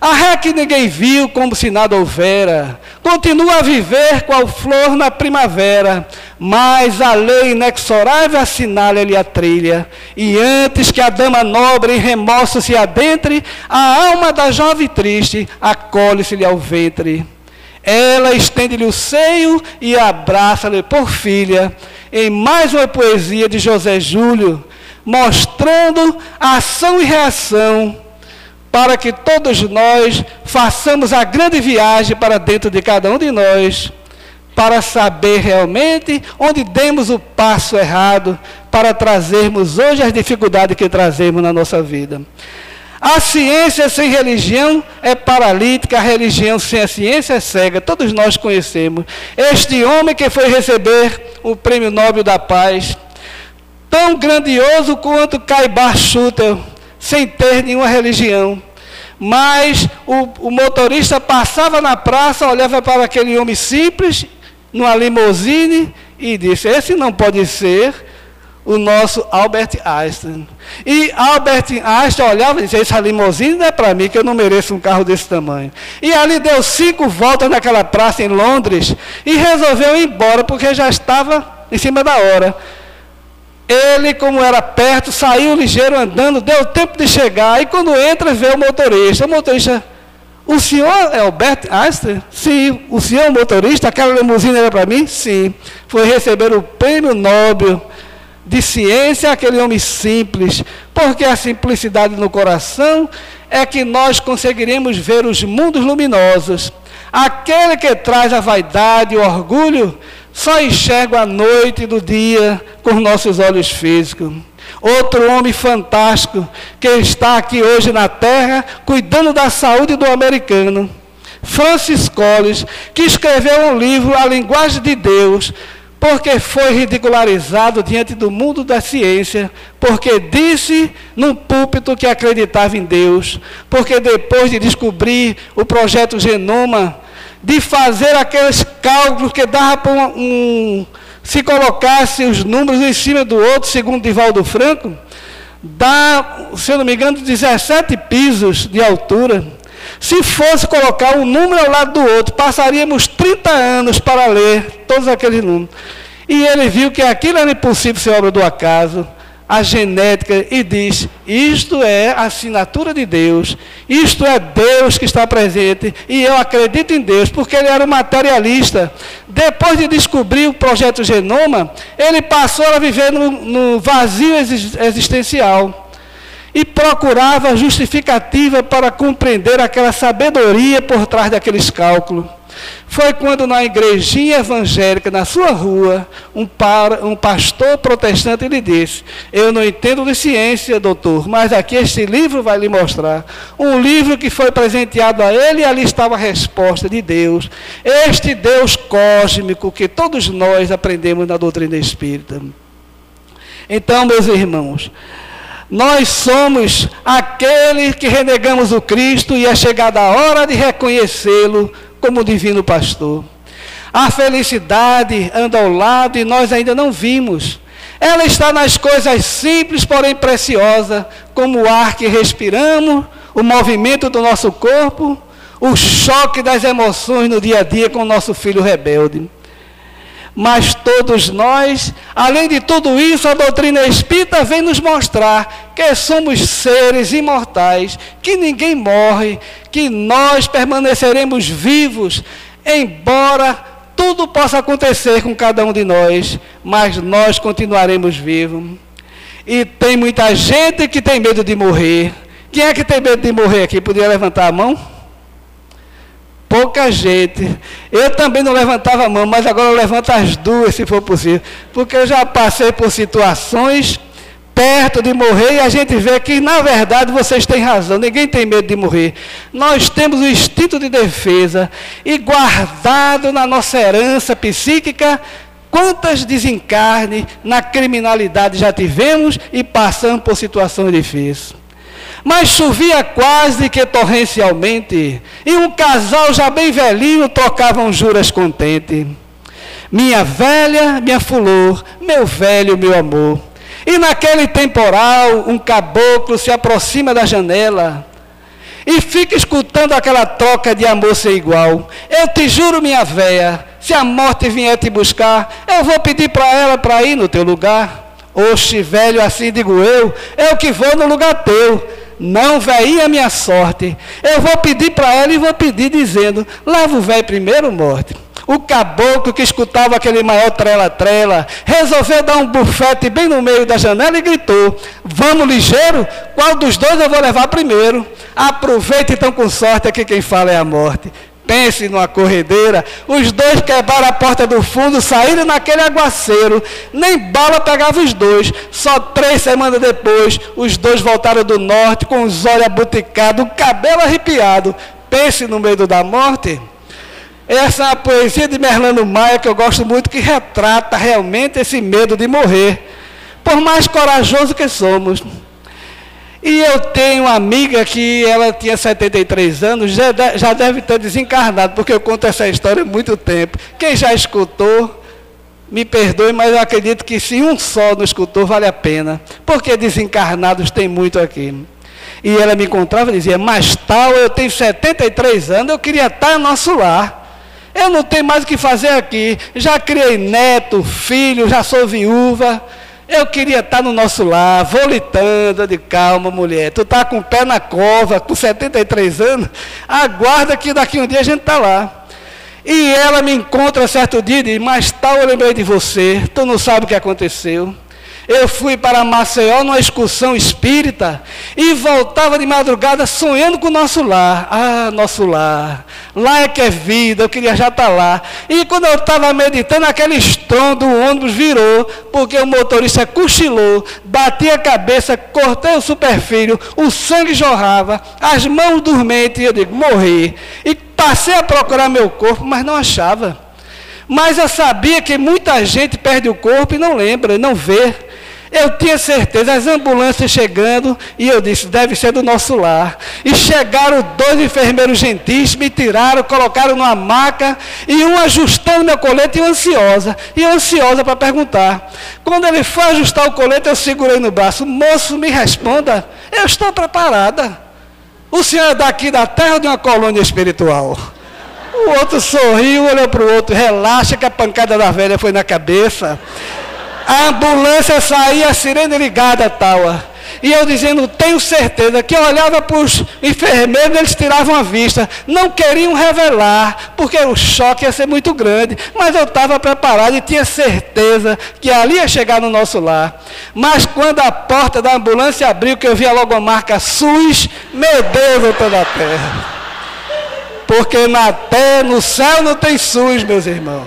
A ré que ninguém viu, como se nada houvera, continua a viver qual flor na primavera, mas a lei inexorável assinala-lhe a trilha, e antes que a dama nobre em remorso se adentre, a alma da jovem triste acolhe-se-lhe ao ventre. Ela estende-lhe o seio e abraça-lhe por filha, em mais uma poesia de José Júlio, mostrando ação e reação, para que todos nós façamos a grande viagem para dentro de cada um de nós, para saber realmente onde demos o passo errado, para trazermos hoje as dificuldades que trazemos na nossa vida. A ciência sem religião é paralítica, a religião sem a ciência é cega. Todos nós conhecemos este homem que foi receber o Prêmio Nobel da Paz, tão grandioso quanto Caibar Schutel, sem ter nenhuma religião. Mas o motorista passava na praça, olhava para aquele homem simples, numa limusine, e disse: esse não pode ser o nosso Albert Einstein. E Albert Einstein olhava e disse: essa limusine não é para mim, que eu não mereço um carro desse tamanho. E ali deu 5 voltas naquela praça em Londres, e resolveu ir embora, porque já estava em cima da hora. Ele, como era perto, saiu ligeiro andando, deu tempo de chegar, e quando entra, vê o motorista. O motorista: o senhor é Albert Einstein? Sim. O senhor é o motorista? Aquela limusine era para mim? Sim. Foi receber o Prêmio Nobel de Ciência, aquele homem simples, porque a simplicidade no coração é que nós conseguiremos ver os mundos luminosos. Aquele que traz a vaidade e o orgulho só enxerga a noite do dia com nossos olhos físicos. Outro homem fantástico que está aqui hoje na terra, cuidando da saúde do americano, Francis Collins, que escreveu um livro, A Linguagem de Deus, porque foi ridicularizado diante do mundo da ciência, porque disse num púlpito que acreditava em Deus, porque depois de descobrir o projeto Genoma, de fazer aqueles cálculos que dava para se colocasse os números em cima do outro, segundo Divaldo Franco, dá, se eu não me engano, 17 pisos de altura. Se fosse colocar um número ao lado do outro, passaríamos 30 anos para ler todos aqueles números. E ele viu que aquilo era impossível ser obra do acaso, a genética, e diz: isto é a assinatura de Deus, isto é Deus que está presente, e eu acredito em Deus, porque ele era um materialista. Depois de descobrir o projeto Genoma, ele passou a viver no vazio existencial, e procurava justificativa para compreender aquela sabedoria por trás daqueles cálculos. Foi quando na igrejinha evangélica, na sua rua, um pastor protestante lhe disse: eu não entendo de ciência, doutor, mas aqui este livro vai lhe mostrar. Um livro que foi presenteado a ele, e ali estava a resposta de Deus. Este Deus cósmico que todos nós aprendemos na doutrina espírita. Então, meus irmãos, nós somos aqueles que renegamos o Cristo, e é chegada a hora de reconhecê-lo como divino pastor. A felicidade anda ao lado e nós ainda não vimos. Ela está nas coisas simples, porém preciosas, como o ar que respiramos, o movimento do nosso corpo, o choque das emoções no dia a dia com o nosso filho rebelde. Mas todos nós, além de tudo isso, a doutrina espírita vem nos mostrar que somos seres imortais, que ninguém morre, que nós permaneceremos vivos, embora tudo possa acontecer com cada um de nós, mas nós continuaremos vivos. E tem muita gente que tem medo de morrer. Quem é que tem medo de morrer aqui? Podia levantar a mão? Pouca gente. Eu também não levantava a mão, mas agora eu levanto as duas, se for possível, porque eu já passei por situações perto de morrer, e a gente vê que, na verdade, vocês têm razão, ninguém tem medo de morrer. Nós temos o instinto de defesa, e guardado na nossa herança psíquica, quantas desencarnes na criminalidade já tivemos e passamos por situações difíceis. Mas chovia quase que torrencialmente, e um casal já bem velhinho trocavam juras contente. Minha velha, minha fulor, meu velho, meu amor. E naquele temporal, um caboclo se aproxima da janela e fica escutando aquela troca de amor sem igual. Eu te juro, minha véia, se a morte vier te buscar, eu vou pedir para ela para ir no teu lugar. Oxe, velho, assim digo eu que vou no lugar teu. Não, véia, minha sorte. Eu vou pedir para ela e vou pedir dizendo: leva o velho primeiro, morte. O caboclo que escutava aquele maior trela-trela, resolveu dar um bufete bem no meio da janela e gritou: vamos ligeiro? Qual dos dois eu vou levar primeiro? Aproveite então com sorte, aqui quem fala é a morte. Pense numa corredeira, os dois quebraram a porta do fundo, saíram naquele aguaceiro, nem bala pegava os dois. Só 3 semanas depois, os dois voltaram do norte, com os olhos abuticados, o cabelo arrepiado. Pense no medo da morte. Essa é uma poesia de Merlano Maia, que eu gosto muito, que retrata realmente esse medo de morrer, por mais corajoso que somos. E eu tenho uma amiga que ela tinha 73 anos, já deve ter desencarnado, porque eu conto essa história há muito tempo. Quem já escutou, me perdoe, mas eu acredito que se um só não escutou, vale a pena, porque desencarnados tem muito aqui. E ela me encontrava e dizia: mas tal, eu tenho 73 anos, eu queria estar no nosso lar. Eu não tenho mais o que fazer aqui, já criei neto, filho, já sou viúva. Eu queria estar no nosso lar, vou litando, de calma, mulher. Tu está com o pé na cova, com 73 anos, aguarda que daqui um dia a gente está lá. E ela me encontra certo dia e diz: mas tal, eu lembrei de você, tu não sabe o que aconteceu. Eu fui para Maceió numa excursão espírita e voltava de madrugada sonhando com o nosso lar. Ah, nosso lar. Lá é que é vida, eu queria já estar lá. E quando eu estava meditando, aquele estrondo, o ônibus virou, porque o motorista cochilou, bati a cabeça, cortei o superfície, o sangue jorrava, as mãos dormentes, e eu digo: morri. E passei a procurar meu corpo, mas não achava. Mas eu sabia que muita gente perde o corpo e não lembra, não vê. Eu tinha certeza, as ambulâncias chegando, e eu disse: deve ser do nosso lar. E chegaram 2 enfermeiros gentis, me tiraram, colocaram numa maca, e um ajustando meu colete e eu ansiosa. E eu ansiosa para perguntar. Quando ele foi ajustar o colete, eu segurei no braço: moço, me responda, eu estou preparada. O senhor é daqui da terra ou de uma colônia espiritual? O outro sorriu, olhou para o outro: relaxa que a pancada da velha foi na cabeça. A ambulância saía, a sirene ligada, tal. E eu dizendo: tenho certeza, que eu olhava para os enfermeiros, eles tiravam a vista, não queriam revelar, porque o choque ia ser muito grande. Mas eu estava preparado e tinha certeza que ali ia chegar no nosso lar. Mas quando a porta da ambulância abriu, que eu vi a logomarca SUS, meu Deus, eu estou na terra. Porque na terra, no céu não tem SUS, meus irmãos.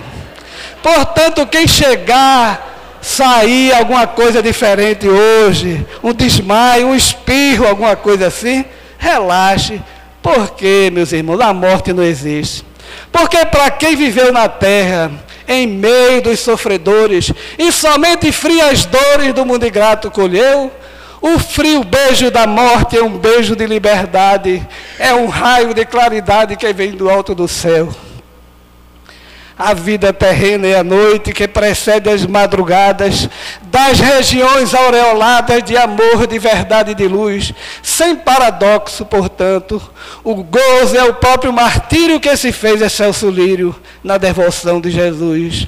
Portanto, quem chegar, sair alguma coisa diferente hoje, um desmaio, um espirro, alguma coisa assim, relaxe. Porque, meus irmãos, a morte não existe. Porque para quem viveu na terra, em meio dos sofredores, e somente frias dores do mundo ingrato colheu, o frio beijo da morte é um beijo de liberdade, é um raio de claridade que vem do alto do céu. A vida terrena é a noite que precede as madrugadas, das regiões aureoladas de amor, de verdade e de luz, sem paradoxo, portanto. O gozo é o próprio martírio que se fez excelso lírio na devoção de Jesus.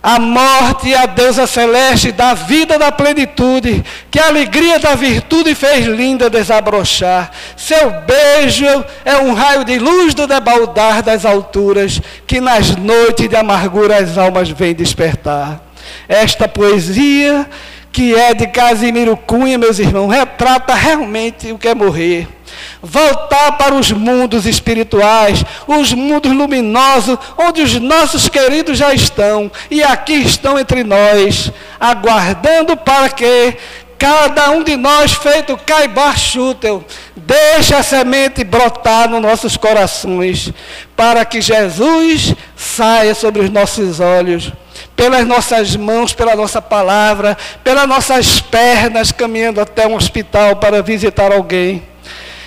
A morte e a deusa celeste da vida da plenitude, que a alegria da virtude fez linda desabrochar. Seu beijo é um raio de luz do debaldar das alturas, que nas noites de amargura as almas vêm despertar. Esta poesia, que é de Casimiro Cunha, meus irmãos, retrata realmente o que é morrer. Voltar para os mundos espirituais, os mundos luminosos, onde os nossos queridos já estão, e aqui estão entre nós, aguardando para que cada um de nós, feito Caibar Schutel, deixe a semente brotar nos nossos corações, para que Jesus saia sobre os nossos olhos, pelas nossas mãos, pela nossa palavra, pelas nossas pernas, caminhando até um hospital para visitar alguém.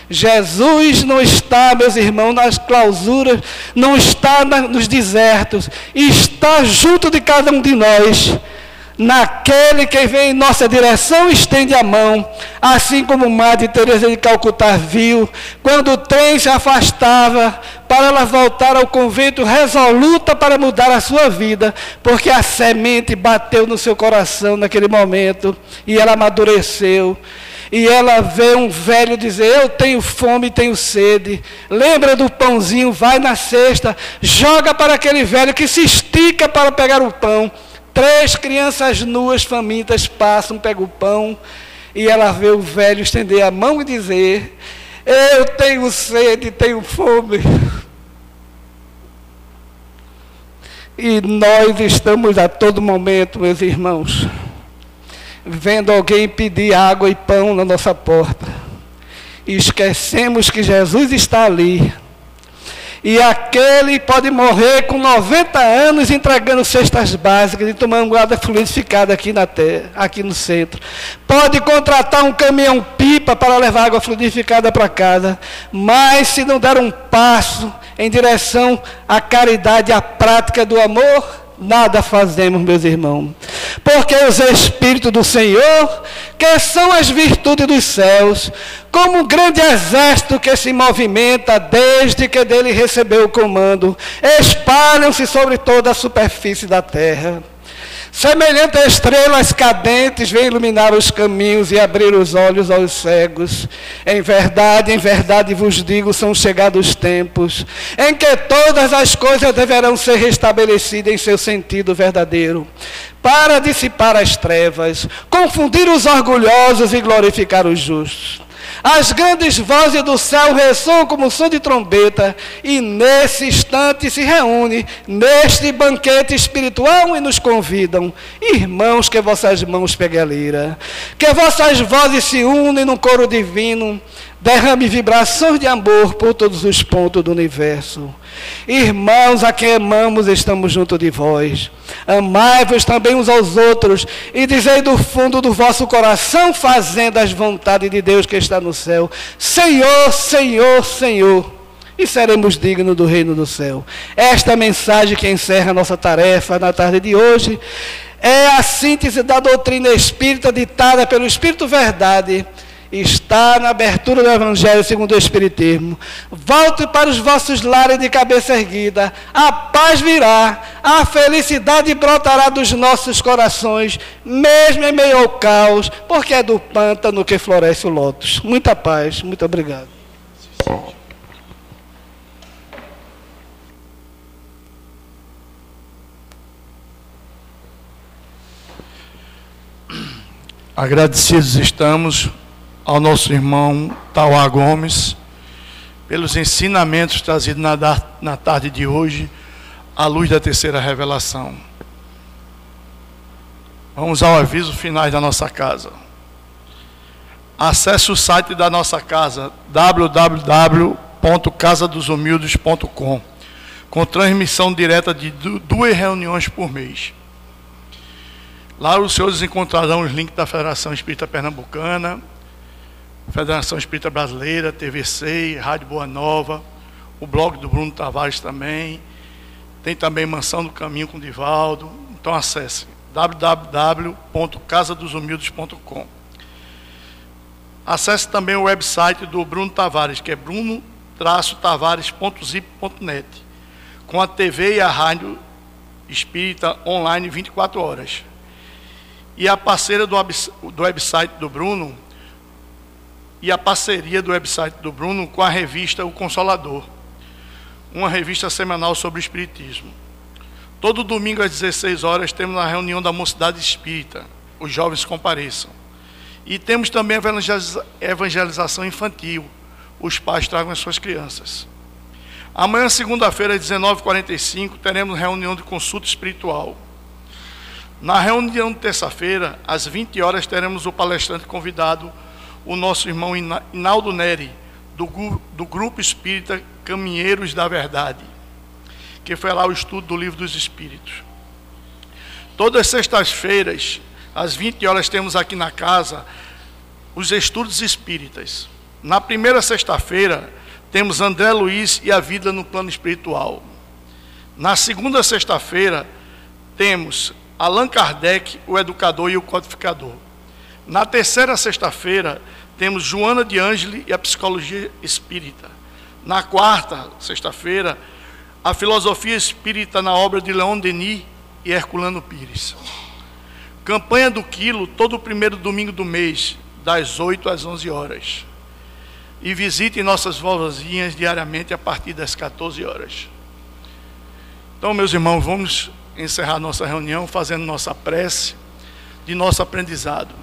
Jesus não está, meus irmãos, nas clausuras, não está nos desertos, está junto de cada um de nós. Naquele que vem em nossa direção, estende a mão, assim como Madre Teresa de Calcutá viu, quando o trem se afastava, para ela voltar ao convento resoluta para mudar a sua vida, porque a semente bateu no seu coração naquele momento, e ela amadureceu. e ela vê um velho dizer: eu tenho fome e tenho sede. Lembra do pãozinho, vai na cesta, joga para aquele velho que se estica para pegar o pão. 3 crianças nuas, famintas, passam, pegam o pão, e ela vê o velho estender a mão e dizer: eu tenho sede, tenho fome. E nós estamos a todo momento, meus irmãos, vendo alguém pedir água e pão na nossa porta, e esquecemos que Jesus está ali, e aquele pode morrer com 90 anos entregando cestas básicas e tomando água fluidificada aqui na terra, aqui no centro. Pode contratar um caminhão-pipa para levar água fluidificada para casa, mas se não der um passo em direção à caridade, à prática do amor, nada fazemos, meus irmãos. Porque os Espíritos do Senhor, que são as virtudes dos céus, como um grande exército que se movimenta desde que dele recebeu o comando, espalham-se sobre toda a superfície da terra. Semelhante a estrelas cadentes, vem iluminar os caminhos e abrir os olhos aos cegos. Em verdade vos digo, são chegados os tempos em que todas as coisas deverão ser restabelecidas em seu sentido verdadeiro, para dissipar as trevas, confundir os orgulhosos e glorificar os justos. As grandes vozes do céu ressoam como som de trombeta, e nesse instante se reúne neste banquete espiritual e nos convidam: irmãos, que vossas mãos peguem a lira, que vossas vozes se unem num coro divino, derrame vibrações de amor por todos os pontos do universo. Irmãos, a quem amamos, estamos junto de vós. Amai-vos também uns aos outros, e dizei do fundo do vosso coração, fazendo as vontades de Deus que está no céu: Senhor, Senhor, Senhor, e seremos dignos do reino do céu. Esta mensagem que encerra a nossa tarefa na tarde de hoje é a síntese da doutrina espírita ditada pelo Espírito Verdade. Está na abertura do Evangelho segundo o Espiritismo. Volte para os vossos lares de cabeça erguida. A paz virá, a felicidade brotará dos nossos corações, mesmo em meio ao caos, porque é do pântano que floresce o lótus. Muita paz, muito obrigado. Agradecidos estamos ao nosso irmão Tauá Gomes pelos ensinamentos trazidos na tarde de hoje, à luz da terceira revelação. Vamos ao aviso final da nossa casa. Acesse o site da nossa casa, www.casadosumildes.com, com transmissão direta de 2 reuniões por mês. Lá os senhores encontrarão os links da Federação Espírita Pernambucana, Federação Espírita Brasileira, TVC, Rádio Boa Nova, o blog do Bruno Tavares também. Tem também Mansão do Caminho com Divaldo. Então acesse www.casadosumildes.com. Acesse também o website do Bruno Tavares, que é bruno-tavares.zip.net, com a TV e a rádio espírita online 24 horas. E a parceira do website do Bruno, e a parceria do website do Bruno com a revista O Consolador, uma revista semanal sobre o Espiritismo. Todo domingo às 16 horas temos a reunião da Mocidade Espírita, os jovens compareçam. E temos também a evangelização infantil, os pais tragam as suas crianças. Amanhã, segunda-feira, às 19h45, teremos reunião de consulta espiritual. Na reunião de terça-feira, às 20 horas, teremos o palestrante convidado, o nosso irmão Inaldo Neri, do Grupo Espírita Caminheiros da Verdade, que foi lá o estudo do Livro dos Espíritos. Todas as sextas-feiras, às 20 horas, temos aqui na casa os estudos espíritas. Na primeira sexta-feira, temos André Luiz e a vida no plano espiritual. Na segunda sexta-feira, temos Allan Kardec, o educador e o codificador. Na terceira sexta-feira, temos Joana de Ângeli e a psicologia espírita. Na quarta sexta-feira, a filosofia espírita na obra de Leon Denis e Herculano Pires. Campanha do Quilo, todo o primeiro domingo do mês, das 8 às 11 horas. E visite nossas vovozinhas diariamente a partir das 14 horas. Então, meus irmãos, vamos encerrar nossa reunião fazendo nossa prece de nosso aprendizado.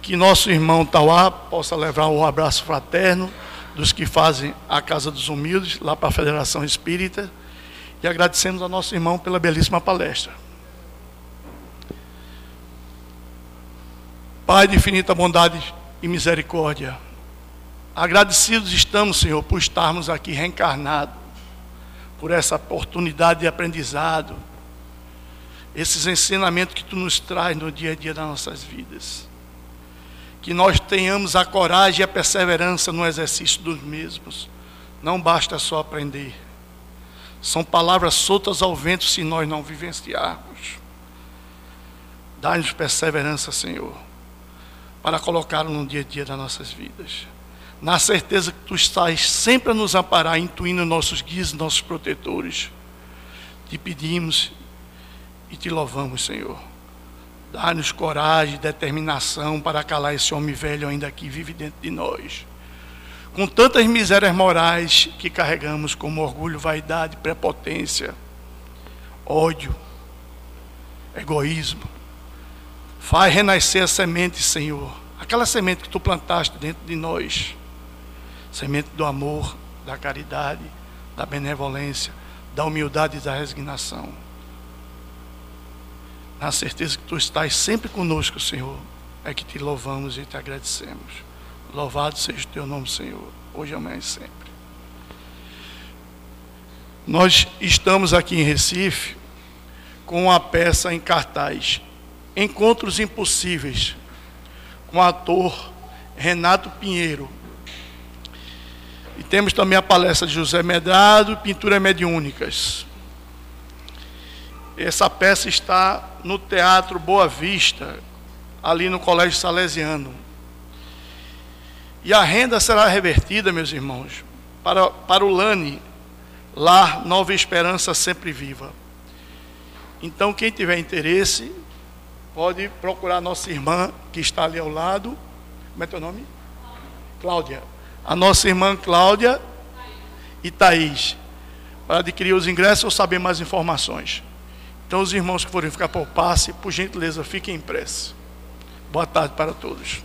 Que nosso irmão Tauá possa levar o abraço fraterno dos que fazem a Casa dos Humildes, lá para a Federação Espírita. E agradecemos ao nosso irmão pela belíssima palestra. Pai de infinita bondade e misericórdia, agradecidos estamos, Senhor, por estarmos aqui reencarnados, por essa oportunidade de aprendizado, esses ensinamentos que Tu nos traz no dia a dia das nossas vidas. Que nós tenhamos a coragem e a perseverança no exercício dos mesmos. Não basta só aprender. São palavras soltas ao vento se nós não vivenciarmos. Dá-nos perseverança, Senhor, para colocá-lo no dia a dia das nossas vidas. Na certeza que Tu estás sempre a nos amparar, intuindo nossos guias, nossos protetores. Te pedimos e Te louvamos, Senhor. Dá-nos coragem e determinação para calar esse homem velho ainda que vive dentro de nós. Com tantas misérias morais que carregamos, como orgulho, vaidade, prepotência, ódio, egoísmo. Faz renascer a semente, Senhor. Aquela semente que Tu plantaste dentro de nós. Semente do amor, da caridade, da benevolência, da humildade e da resignação. Na certeza que Tu estás sempre conosco, Senhor, é que Te louvamos e Te agradecemos. Louvado seja o Teu nome, Senhor, hoje, amanhã e sempre. Nós estamos aqui em Recife com uma peça em cartaz, Encontros Impossíveis, com o ator Renato Pinheiro. E temos também a palestra de José Medrado, Pinturas Mediúnicas. Essa peça está no Teatro Boa Vista, ali no Colégio Salesiano. E a renda será revertida, meus irmãos, para o LANE, Lar Nova Esperança Sempre Viva. Então, quem tiver interesse, pode procurar a nossa irmã, que está ali ao lado. Como é teu nome? Cláudia. A nossa irmã Cláudia e Thaís, para adquirir os ingressos ou saber mais informações. Então, os irmãos que forem ficar por passe, por gentileza, fiquem em prece. Boa tarde para todos.